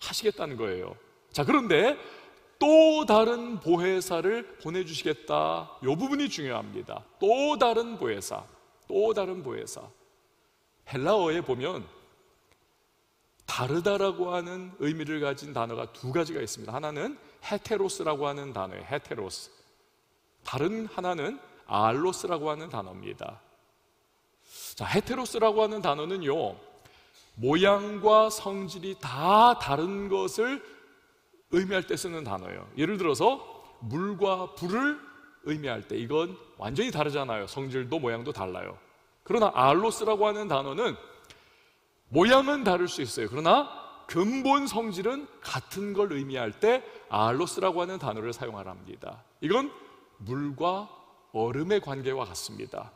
하시겠다는 거예요. 자, 그런데 또 다른 보혜사를 보내주시겠다, 이 부분이 중요합니다. 또 다른 보혜사, 또 다른 보혜사. 헬라어에 보면 다르다라고 하는 의미를 가진 단어가 두 가지가 있습니다. 하나는 헤테로스라고 하는 단어예요. 헤테로스. 다른 하나는 알로스라고 하는 단어입니다. 자, 헤테로스라고 하는 단어는요, 모양과 성질이 다 다른 것을 의미할 때 쓰는 단어예요. 예를 들어서 물과 불을 의미할 때 이건 완전히 다르잖아요. 성질도 모양도 달라요. 그러나 알로스라고 하는 단어는 모양은 다를 수 있어요. 그러나 근본 성질은 같은 걸 의미할 때 알로스라고 하는 단어를 사용하랍니다. 이건 물과 얼음의 관계와 같습니다.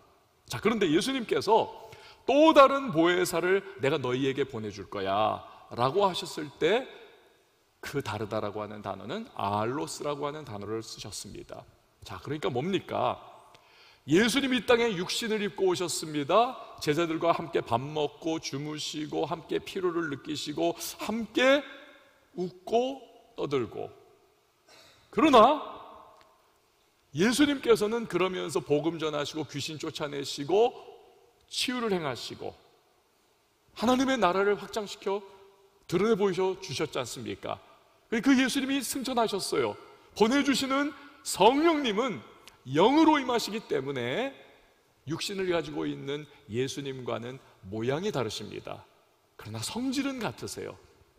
자, 그런데 예수님께서 또 다른 보혜사를 내가 너희에게 보내줄 거야 라고 하셨을 때 그 다르다라고 하는 단어는 알로스라고 하는 단어를 쓰셨습니다. 자, 그러니까 뭡니까? 예수님이 이 땅에 육신을 입고 오셨습니다. 제자들과 함께 밥 먹고 주무시고 함께 피로를 느끼시고 함께 웃고 떠들고, 그러나 예수님께서는 그러면서 복음 전하시고 귀신 쫓아내시고 치유를 행하시고 하나님의 나라를 확장시켜 드러내 보이셔 주셨지 않습니까? 그 예수님이 승천하셨어요. 보내주시는 성령님은 영으로 임하시기 때문에 육신을 가지고 있는 예수님과는 모양이 다르십니다. 그러나 성질은 같으세요.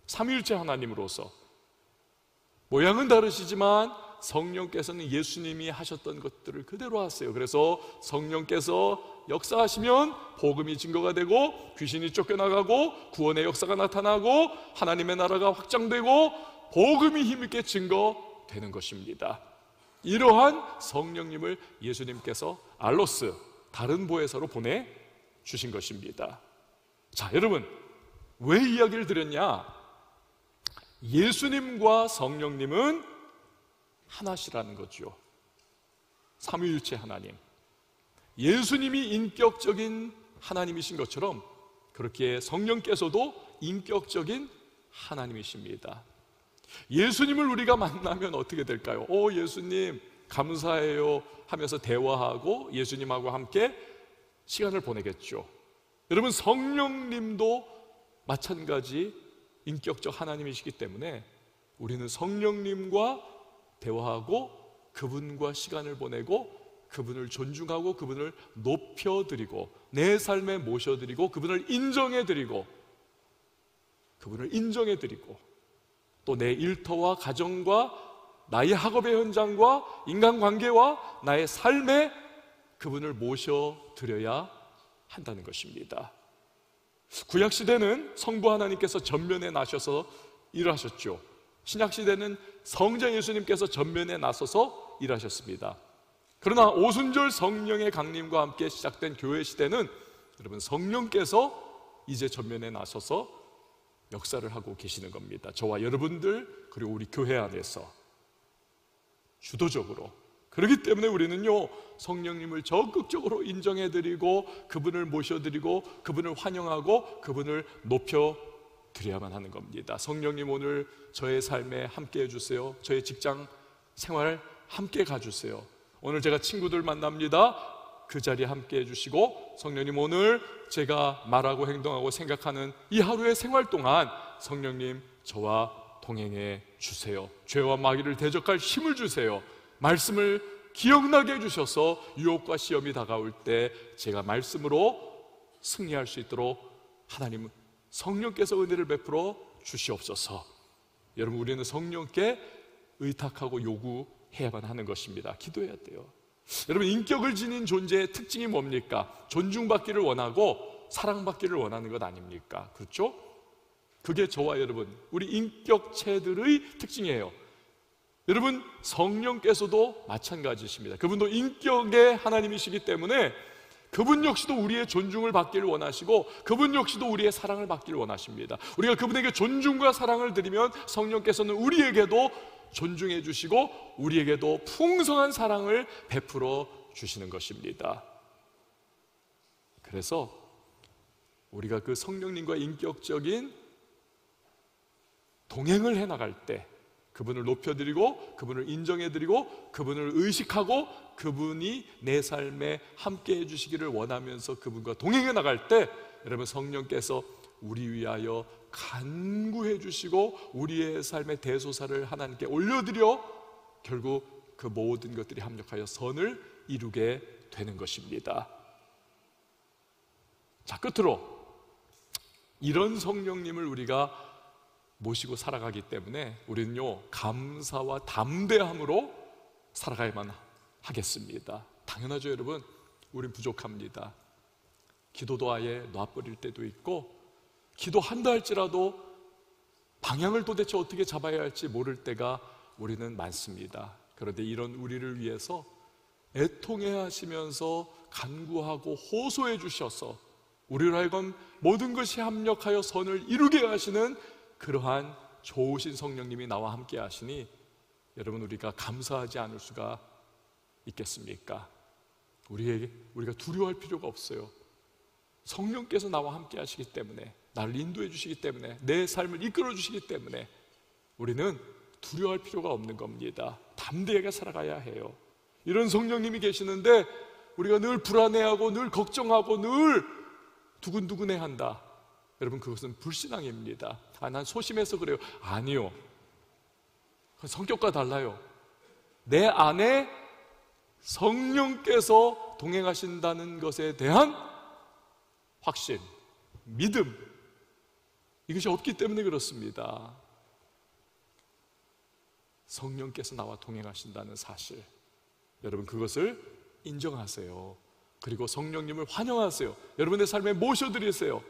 삼위일체 하나님으로서 모양은 다르시지만 성령께서는 예수님이 하셨던 것들을 그대로 하세요. 그래서 성령께서 역사하시면 복음이 증거가 되고 귀신이 쫓겨나가고 구원의 역사가 나타나고 하나님의 나라가 확장되고 복음이 힘있게 증거되는 것입니다. 이러한 성령님을 예수님께서 알로스, 다른 보혜사로 보내주신 것입니다. 자, 여러분, 왜 이야기를 드렸냐? 예수님과 성령님은 하나시라는 거죠. 삼위일체 하나님. 예수님이 인격적인 하나님이신 것처럼 그렇게 성령께서도 인격적인 하나님이십니다. 예수님을 우리가 만나면 어떻게 될까요? 예수님 감사해요 하면서 대화하고 예수님하고 함께 시간을 보내겠죠. 여러분, 성령님도 마찬가지 인격적 하나님이시기 때문에 우리는 성령님과 대화하고 그분과 시간을 보내고 그분을 존중하고 그분을 높여드리고 내 삶에 모셔드리고 그분을 인정해드리고 또 내 일터와 가정과 나의 학업의 현장과 인간관계와 나의 삶에 그분을 모셔드려야 한다는 것입니다. 구약시대는 성부 하나님께서 전면에 나셔서 일하셨죠. 신약시대는 성자 예수님께서 전면에 나서서 일하셨습니다. 그러나 오순절 성령의 강림과 함께 시작된 교회 시대는 여러분, 성령께서 이제 전면에 나서서 역사를 하고 계시는 겁니다. 저와 여러분들 그리고 우리 교회 안에서 주도적으로. 그렇기 때문에 우리는요, 성령님을 적극적으로 인정해드리고 그분을 모셔드리고 그분을 환영하고 그분을 높여드려야만 하는 겁니다. 성령님, 오늘 저의 삶에 함께 해주세요. 저의 직장 생활 함께 가주세요. 오늘 제가 친구들 만납니다. 그 자리에 함께 해주시고, 성령님, 오늘 제가 말하고 행동하고 생각하는 이 하루의 생활 동안 성령님 저와 동행해 주세요. 죄와 마귀를 대적할 힘을 주세요. 말씀을 기억나게 해주셔서 유혹과 시험이 다가올 때 제가 말씀으로 승리할 수 있도록 하나님 성령께서 은혜를 베풀어 주시옵소서. 여러분, 우리는 성령께 의탁하고 요구해야만 하는 것입니다. 기도해야 돼요. 여러분, 인격을 지닌 존재의 특징이 뭡니까? 존중받기를 원하고 사랑받기를 원하는 것 아닙니까? 그렇죠? 그게 저와 여러분, 우리 인격체들의 특징이에요. 여러분, 성령께서도 마찬가지십니다. 그분도 인격의 하나님이시기 때문에 그분 역시도 우리의 존중을 받기를 원하시고 그분 역시도 우리의 사랑을 받기를 원하십니다. 우리가 그분에게 존중과 사랑을 드리면 성령께서는 우리에게도 존중해 주시고 우리에게도 풍성한 사랑을 베풀어 주시는 것입니다. 그래서 우리가 그 성령님과 인격적인 동행을 해나갈 때 그분을 높여드리고 그분을 인정해드리고 그분을 의식하고 그분이 내 삶에 함께 해주시기를 원하면서 그분과 동행해 나갈 때 여러분, 성령께서 우리 위하여 간구해 주시고 우리의 삶의 대소사를 하나님께 올려드려 결국 그 모든 것들이 합력하여 선을 이루게 되는 것입니다. 자, 끝으로 이런 성령님을 우리가 모시고 살아가기 때문에 우리는요, 감사와 담대함으로 살아가야만 하겠습니다. 당연하죠, 여러분. 우린 부족합니다. 기도도 아예 놔버릴 때도 있고 기도한다 할지라도 방향을 도대체 어떻게 잡아야 할지 모를 때가 우리는 많습니다. 그런데 이런 우리를 위해서 애통해 하시면서 간구하고 호소해 주셔서 우리로 하여금 모든 것이 합력하여 선을 이루게 하시는 그러한 좋으신 성령님이 나와 함께 하시니 여러분, 우리가 감사하지 않을 수가 있겠습니까? 우리가 두려워할 필요가 없어요. 성령께서 나와 함께 하시기 때문에, 나를 인도해 주시기 때문에, 내 삶을 이끌어 주시기 때문에 우리는 두려워할 필요가 없는 겁니다. 담대하게 살아가야 해요. 이런 성령님이 계시는데 우리가 늘 불안해하고 늘 걱정하고 늘 두근두근해한다. 여러분, 그것은 불신앙입니다. 난 소심해서 그래요. 아니요, 성격과 달라요. 내 안에 성령께서 동행하신다는 것에 대한 확신, 믿음, 이것이 없기 때문에 그렇습니다. 성령께서 나와 동행하신다는 사실, 여러분 그것을 인정하세요. 그리고 성령님을 환영하세요. 여러분의 삶에 모셔드리세요.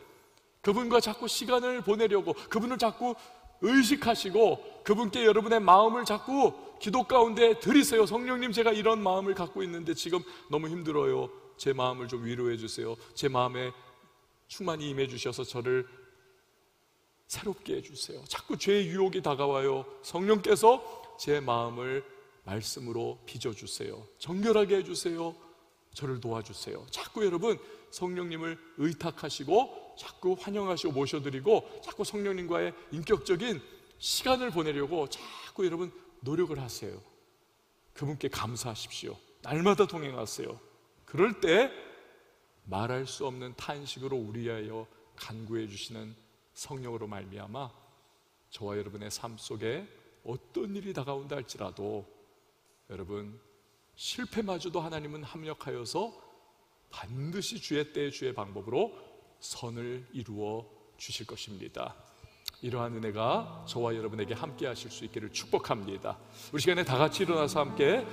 그분과 자꾸 시간을 보내려고, 그분을 자꾸 의식하시고 그분께 여러분의 마음을 자꾸 기도 가운데 드리세요. 성령님, 제가 이런 마음을 갖고 있는데 지금 너무 힘들어요. 제 마음을 좀 위로해 주세요. 제 마음에 충만히 임해 주셔서 저를 새롭게 해주세요. 자꾸 죄의 유혹이 다가와요. 성령께서 제 마음을 말씀으로 빚어주세요. 정결하게 해주세요. 저를 도와주세요. 자꾸 여러분 성령님을 의탁하시고 자꾸 환영하시고 모셔드리고 자꾸 성령님과의 인격적인 시간을 보내려고 자꾸 여러분 노력을 하세요. 그분께 감사하십시오. 날마다 동행하세요. 그럴 때 말할 수 없는 탄식으로 우리 위하여 간구해 주시는 성령으로 말미암아 저와 여러분의 삶 속에 어떤 일이 다가온다 할지라도 여러분, 실패마저도 하나님은 합력하여서 반드시 주의 때에 주의 방법으로 선을 이루어 주실 것입니다. 이러한 은혜가 저와 여러분에게 함께 하실 수 있기를 축복합니다. 우리 시간에 다 같이 일어나서 함께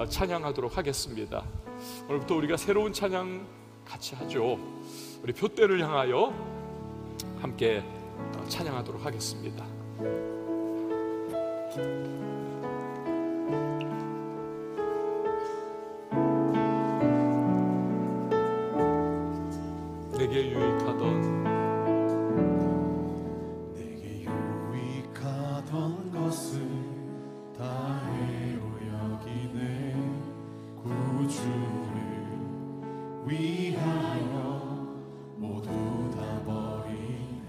찬양하도록 하겠습니다. 오늘부터 우리가 새로운 찬양 같이 하죠. 우리 표대를 향하여 함께 찬양하도록 하겠습니다. 내게 유익하던 것을 다 해로 여기네. 구주를 위하여 모두 다 버리네.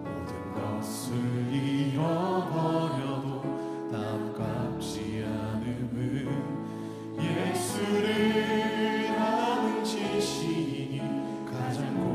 모든 것을 잃어버려도 아깝지 않음은 예수를 아는 지식이 가장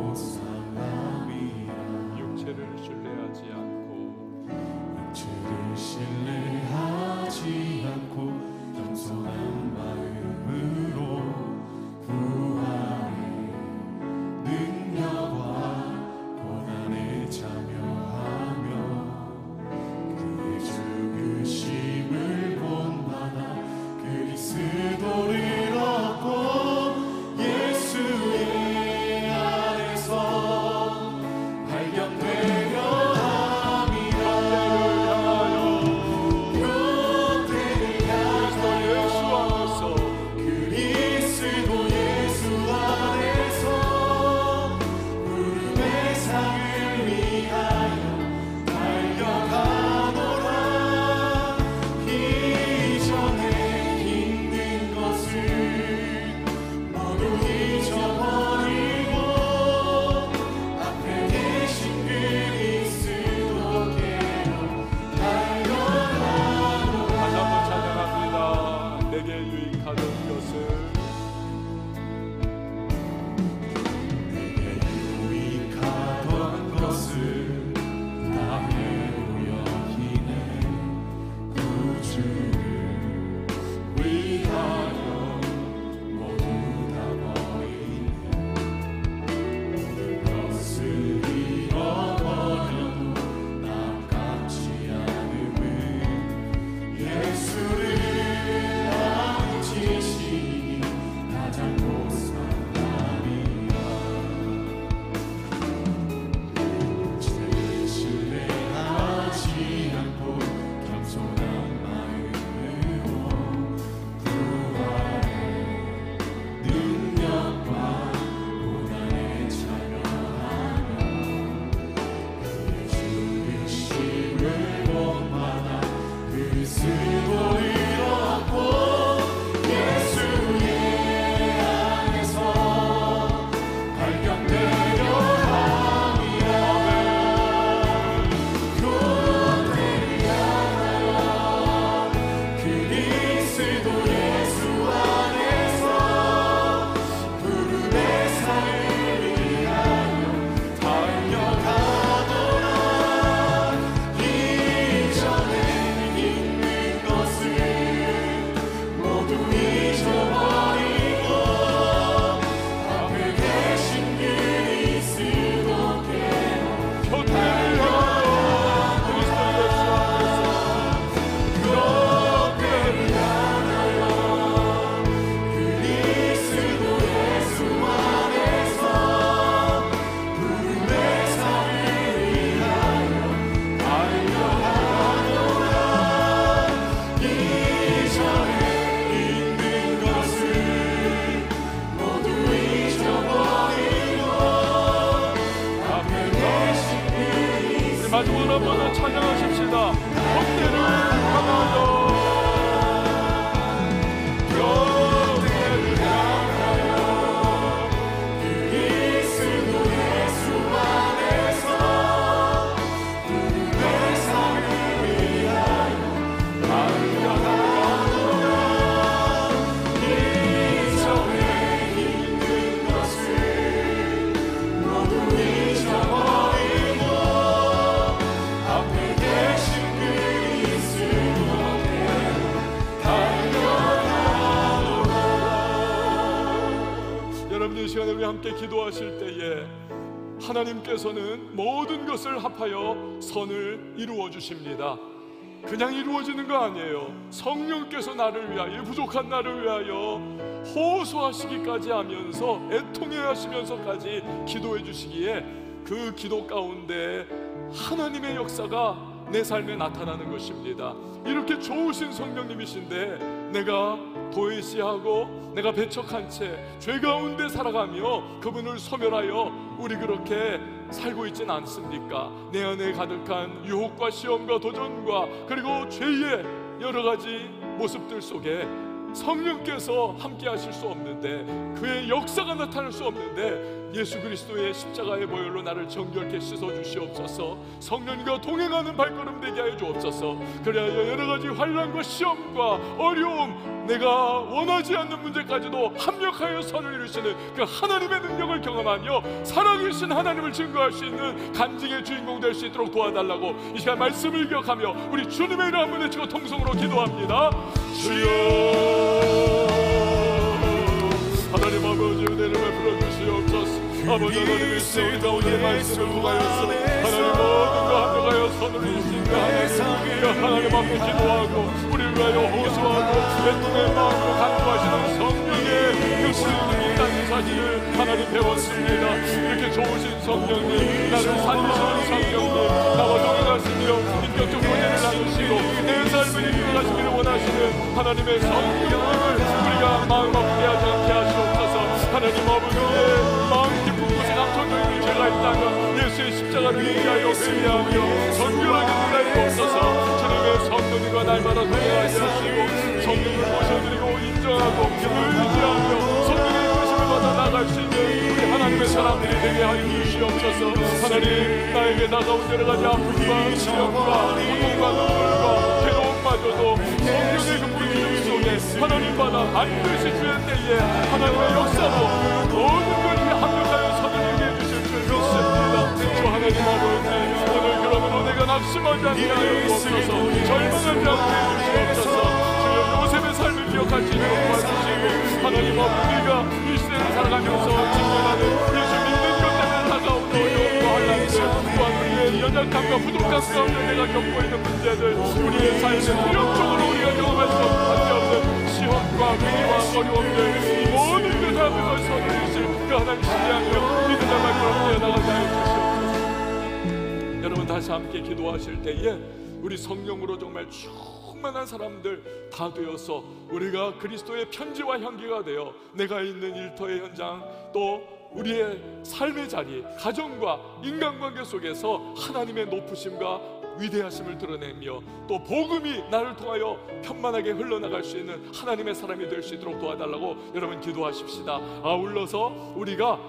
우리 마지막으로 한 번 더 찬양하십시다. 번뇌를 향하여 이 시간에 우리 함께 기도하실 때에 하나님께서는 모든 것을 합하여 선을 이루어 주십니다. 그냥 이루어지는 거 아니에요. 성령께서 나를 위하여, 부족한 나를 위하여 호소하시기까지 하면서 애통해 하시면서까지 기도해 주시기에 그 기도 가운데 하나님의 역사가 내 삶에 나타나는 것입니다. 이렇게 좋으신 성령님이신데 내가 도외시하고 내가 배척한 채 죄 가운데 살아가며 그분을 소멸하여 우리 그렇게 살고 있진 않습니까? 내 안에 가득한 유혹과 시험과 도전과 그리고 죄의 여러 가지 모습들 속에 성령께서 함께 하실 수 없는데, 그의 역사가 나타날 수 없는데 예수 그리스도의 십자가의 보혈로 나를 정결케 씻어 주시옵소서. 성령과 동행하는 발걸음 되게 하여 주옵소서. 그래야 여러 가지 환난과 시험과 어려움, 내가 원하지 않는 문제까지도 합력하여 선을 이루시는 그 하나님의 능력을 경험하며 살아계신 하나님을 증거할 수 있는 간증의 주인공 될 수 있도록 도와달라고 이 시간 말씀을 기억하며 우리 주님의 이름 한번 외치고 통성으로 기도합니다. 주여, 하나님 아버지 은혜를 베풀어 주시옵소서. 아버지 하나님의 우리 가운데 말씀을 통하여서 하나님 모든 거 합력하여 선을 이루시니까 하나님 앞에 기도하고 우리를 위하여 호소하고 애통의 마음으로 간구하시는 성령의 그 불능이 있다는 사실을 하나님 배웠습니다. 이렇게 좋으신 성령님, 나를 살리시는 성령님, 나와 동행하시며 인격적 권위를 나누시고 내 삶을 이끌어가시기를 원하시는 하나님의 성령님을 우리가 마음 아프게 하지 않게 하시옵소서. 하나님 아버지의 마음 깊은 곳에 남천적인 죄가 있다면 예수의 십자가를 위하여 회개하며 정결하게 누라이 없어서 주님의 성령님과 날마다 동행하게 하시고 성령을 모셔드리고 인정하고 의지하며 성령의 부르심을 받아 나갈 수 있는 우리 하나님의 사람들이 되게 하여 주시옵소서. 하나님, 나에게 다가온 여러 가지 아픔과 시험과 고통과 눈물과 괴로움마저도 성령의 그 불기둥 속에 하나님마다 반드시 주의 때에 하나님의 역사로 모든 것이 합력하여 선을 이루게 해주실 줄 믿습니다. 주 하나님 아버지, 오늘 그러므로 내가 낙심하지 않게 하여 주옵소서. 절망하지 않게 해주시옵소서. 주여, 요셉의 삶을 기억할 수 있도록 도와주시고 하나님 아버지가 이 시대를 살아가면서 직면하는 예수 믿는 것 때문에 다가오는 어려움과 환난들, 또한 우리의 연약함과 부족함 가운데 내가 겪고 있는 문제들, 우리의 삶의 필연적으로 우리가 경험할 수밖에 없는 시험과 위기와 어려움들, 이 모든 것을 앞에서 선해주실 그 하나님 신뢰하며 믿는 자만 그렇게 나가게 하여 주시옵소서. 여러분, 다시 함께 기도하실 때에 우리 성령으로 정말 충만한 사람들 다 되어서 우리가 그리스도의 편지와 향기가 되어 내가 있는 일터의 현장, 또 우리의 삶의 자리, 가정과 인간관계 속에서 하나님의 높으심과 위대하심을 드러내며 또 복음이 나를 통하여 편만하게 흘러나갈 수 있는 하나님의 사람이 될 수 있도록 도와달라고 여러분 기도하십시다. 아울러서 우리가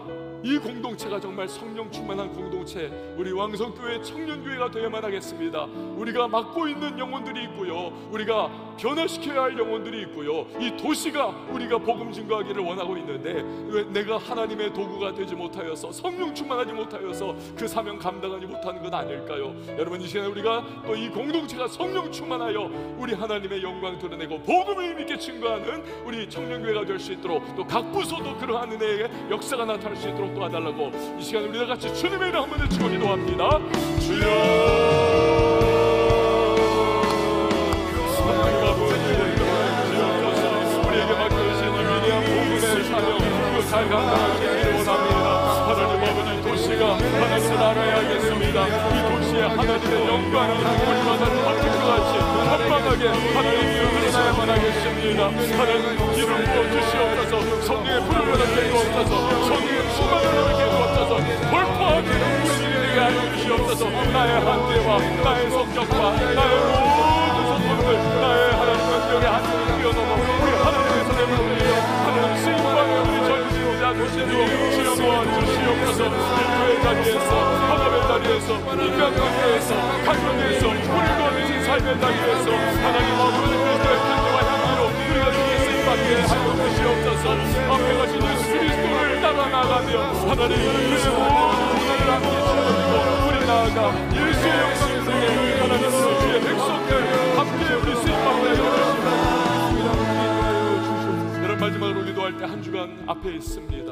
이 공동체가 정말 성령 충만한 공동체, 우리 왕성교회 청년교회가 되어야만 하겠습니다. 우리가 맡고 있는 영혼들이 있고요, 우리가 변화시켜야 할 영혼들이 있고요, 이 도시가 우리가 복음 증거하기를 원하고 있는데 왜 내가 하나님의 도구가 되지 못하여서, 성령 충만하지 못하여서 그 사명 감당하지 못하는 건 아닐까요? 여러분, 이 시간에 우리가 또 이 공동체가 성령 충만하여 우리 하나님의 영광 드러내고 복음을 믿게 증거하는 우리 청년교회가 될 수 있도록, 또 각 부서도 그러한 은혜의 역사가 나타날 수 있도록 도와달라고 이 시간 우리 다 같이 주님의 이름 한번 외치고 기도합니다. 주여, 하나님 아버지, 우리에게 맡겨주신 위대한 복음의 사명, 그거 잘 감당하시기를 원합니다. 하나님 아버지, 도시가 하나님을 알아야겠습니다. 이 도시에 하나님의 영광이 우리마다 터질 것 같이 한방하게 하나님을 드러나야만 하겠습니다. 하나님, 기름 부어 주시옵소서. 성령의 불을 받게 주옵소서. 성령의 충만을 이렇게 주시옵소서. 돌파하기를 우리들이 되게 하여 주시옵소서. 나의 한계와 나의 성적과 나의 모든 성품들, 나의 하나님의 영의 한계를 뛰어넘어 우리 하나님의 손에 물들여 하나님 쓰임방에 우리 전지자 되시도록 주여 모아주시옵소서. 일터의 자리에서, 학업의 자리에서, 인간관계에서, 가정에서, 우리 거하신 삶의 자리에서 하나님 아버지 그리스도의 관계와 향기로 우리가 주의 쓰임받게 하여 주시옵소서. 앞에 가신 예수 그리스도를 따라 나가며 하나님 그의 모든 고난을 함께 지어주고 우리 나아가 예수의 영광의 세계 하나님 주의 백성들 함께 우리 쓰임받게 하여 주시옵소서. 이런 마지막으로 기도할 때 한 주간 앞에 있습니다.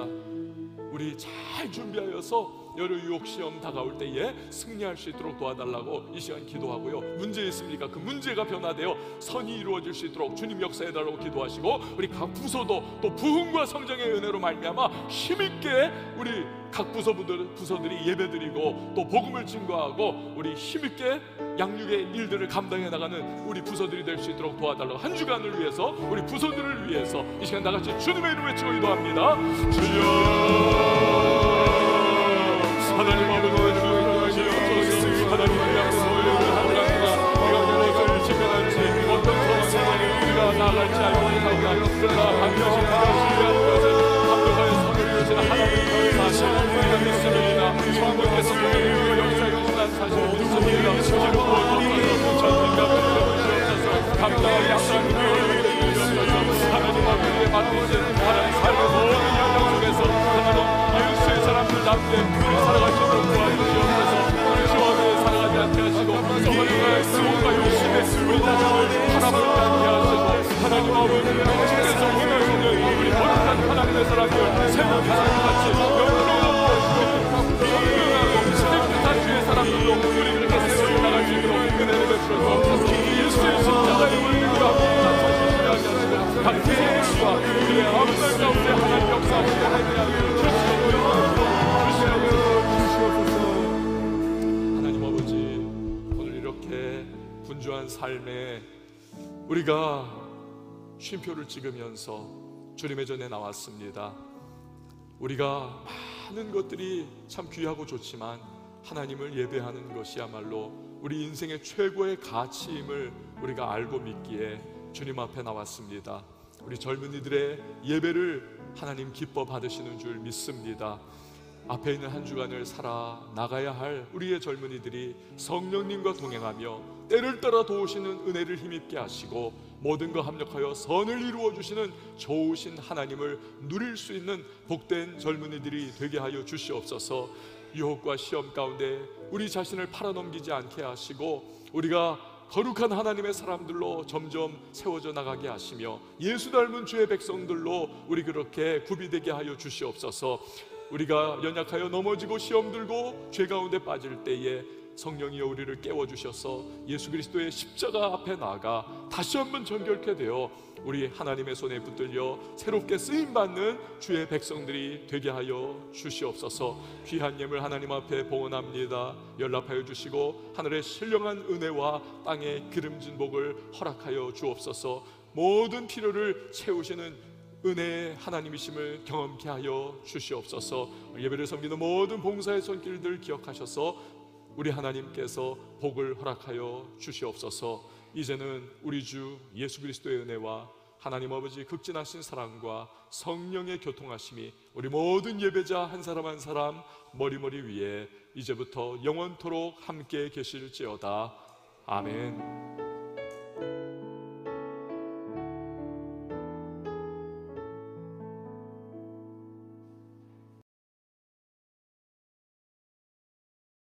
우리 잘 준비하여서 여러 유혹 시험 다가올 때에 승리할 수 있도록 도와달라고 이 시간 기도하고요. 문제 있습니까? 그 문제가 변화되어 선이 이루어질 수 있도록 주님 역사해달라고 기도하시고, 우리 각 부서도 또 부흥과 성령의 은혜로 말미암아 힘있게 우리 각 부서들이 예배드리고 또 복음을 증거하고 우리 힘있게 양육의 일들을 감당해 나가는 우리 부서들이 될 수 있도록 도와달라고, 한 주간을 위해서 우리 부서들을 위해서 이 시간 나같이 주님의 이름 외치고 기도합니다. 주여 하나님 아버지 주시옵소서. 하나님을 향해서 우리를 하나님과 우리가 무엇을 지켜갈지 어떤 상황에 우리가 나아갈지 알고 못하고 그러나 반드시 신뢰하는 것은 감독하여 선을 이루시는 하나님의 사실 우리가 믿습니다. 성령께서 우리의 역사에 일어난 사실을 믿습니다. 주시고 부어주옵소서. 전능과 부어주옵소서. 감당하기 약속한 교회를 주옵소서. 하나님 아버지의 맡기신 하나님 삶의 모든 영역 속에서 하나님 예수의 사람들 남게 우리 살아가시도록 도와주시옵소서. 우리 주와대에 살아가지 않게 하시고 성령의 수고가 욕심에 우리 자신을 바라보지 않게 하시고 하나님 아버지의 주께서 임하시는 우리 거룩한 하나님의 사람들 새로운 사람같이 영롱하고 영롱하고 깨끗한 주의 사람들로 우리 그렇게 세워져 나갈 수 있도록 은혜를 베풀어 주옵소서. 예수의 십자가의 원리로 합니다. 각 세상과 우리의 아무날 가운데 하나님 역사하시게 하여 주시옵소서. 하나님 아버지, 오늘 이렇게 분주한 삶에 우리가 쉼표를 찍으면서 주님의 전에 나왔습니다. 우리가 많은 것들이 참 귀하고 좋지만 하나님을 예배하는 것이야말로 우리 인생의 최고의 가치임을 우리가 알고 믿기에 주님 앞에 나왔습니다. 우리 젊은이들의 예배를 하나님 기뻐 받으시는 줄 믿습니다. 앞에 있는 한 주간을 살아 나가야 할 우리의 젊은이들이 성령님과 동행하며 때를 따라 도우시는 은혜를 힘입게 하시고 모든 것 합력하여 선을 이루어 주시는 좋으신 하나님을 누릴 수 있는 복된 젊은이들이 되게 하여 주시옵소서. 유혹과 시험 가운데 우리 자신을 팔아넘기지 않게 하시고 우리가 거룩한 하나님의 사람들로 점점 세워져 나가게 하시며 예수 닮은 주의 백성들로 우리 그렇게 구비되게 하여 주시옵소서. 우리가 연약하여 넘어지고 시험 들고 죄 가운데 빠질 때에 성령이여 우리를 깨워주셔서 예수 그리스도의 십자가 앞에 나아가 다시 한번 정결케 되어 우리 하나님의 손에 붙들려 새롭게 쓰임받는 주의 백성들이 되게 하여 주시옵소서. 귀한 예물 하나님 앞에 봉헌합니다. 연락하여 주시고 하늘의 신령한 은혜와 땅의 기름진 복을 허락하여 주옵소서. 모든 필요를 채우시는 은혜의 하나님이심을 경험케 하여 주시옵소서. 예배를 섬기는 모든 봉사의 손길들 기억하셔서 우리 하나님께서 복을 허락하여 주시옵소서. 이제는 우리 주 예수 그리스도의 은혜와 하나님 아버지 극진하신 사랑과 성령의 교통하심이 우리 모든 예배자 한 사람 한 사람 머리머리 위에 이제부터 영원토록 함께 계실지어다. 아멘.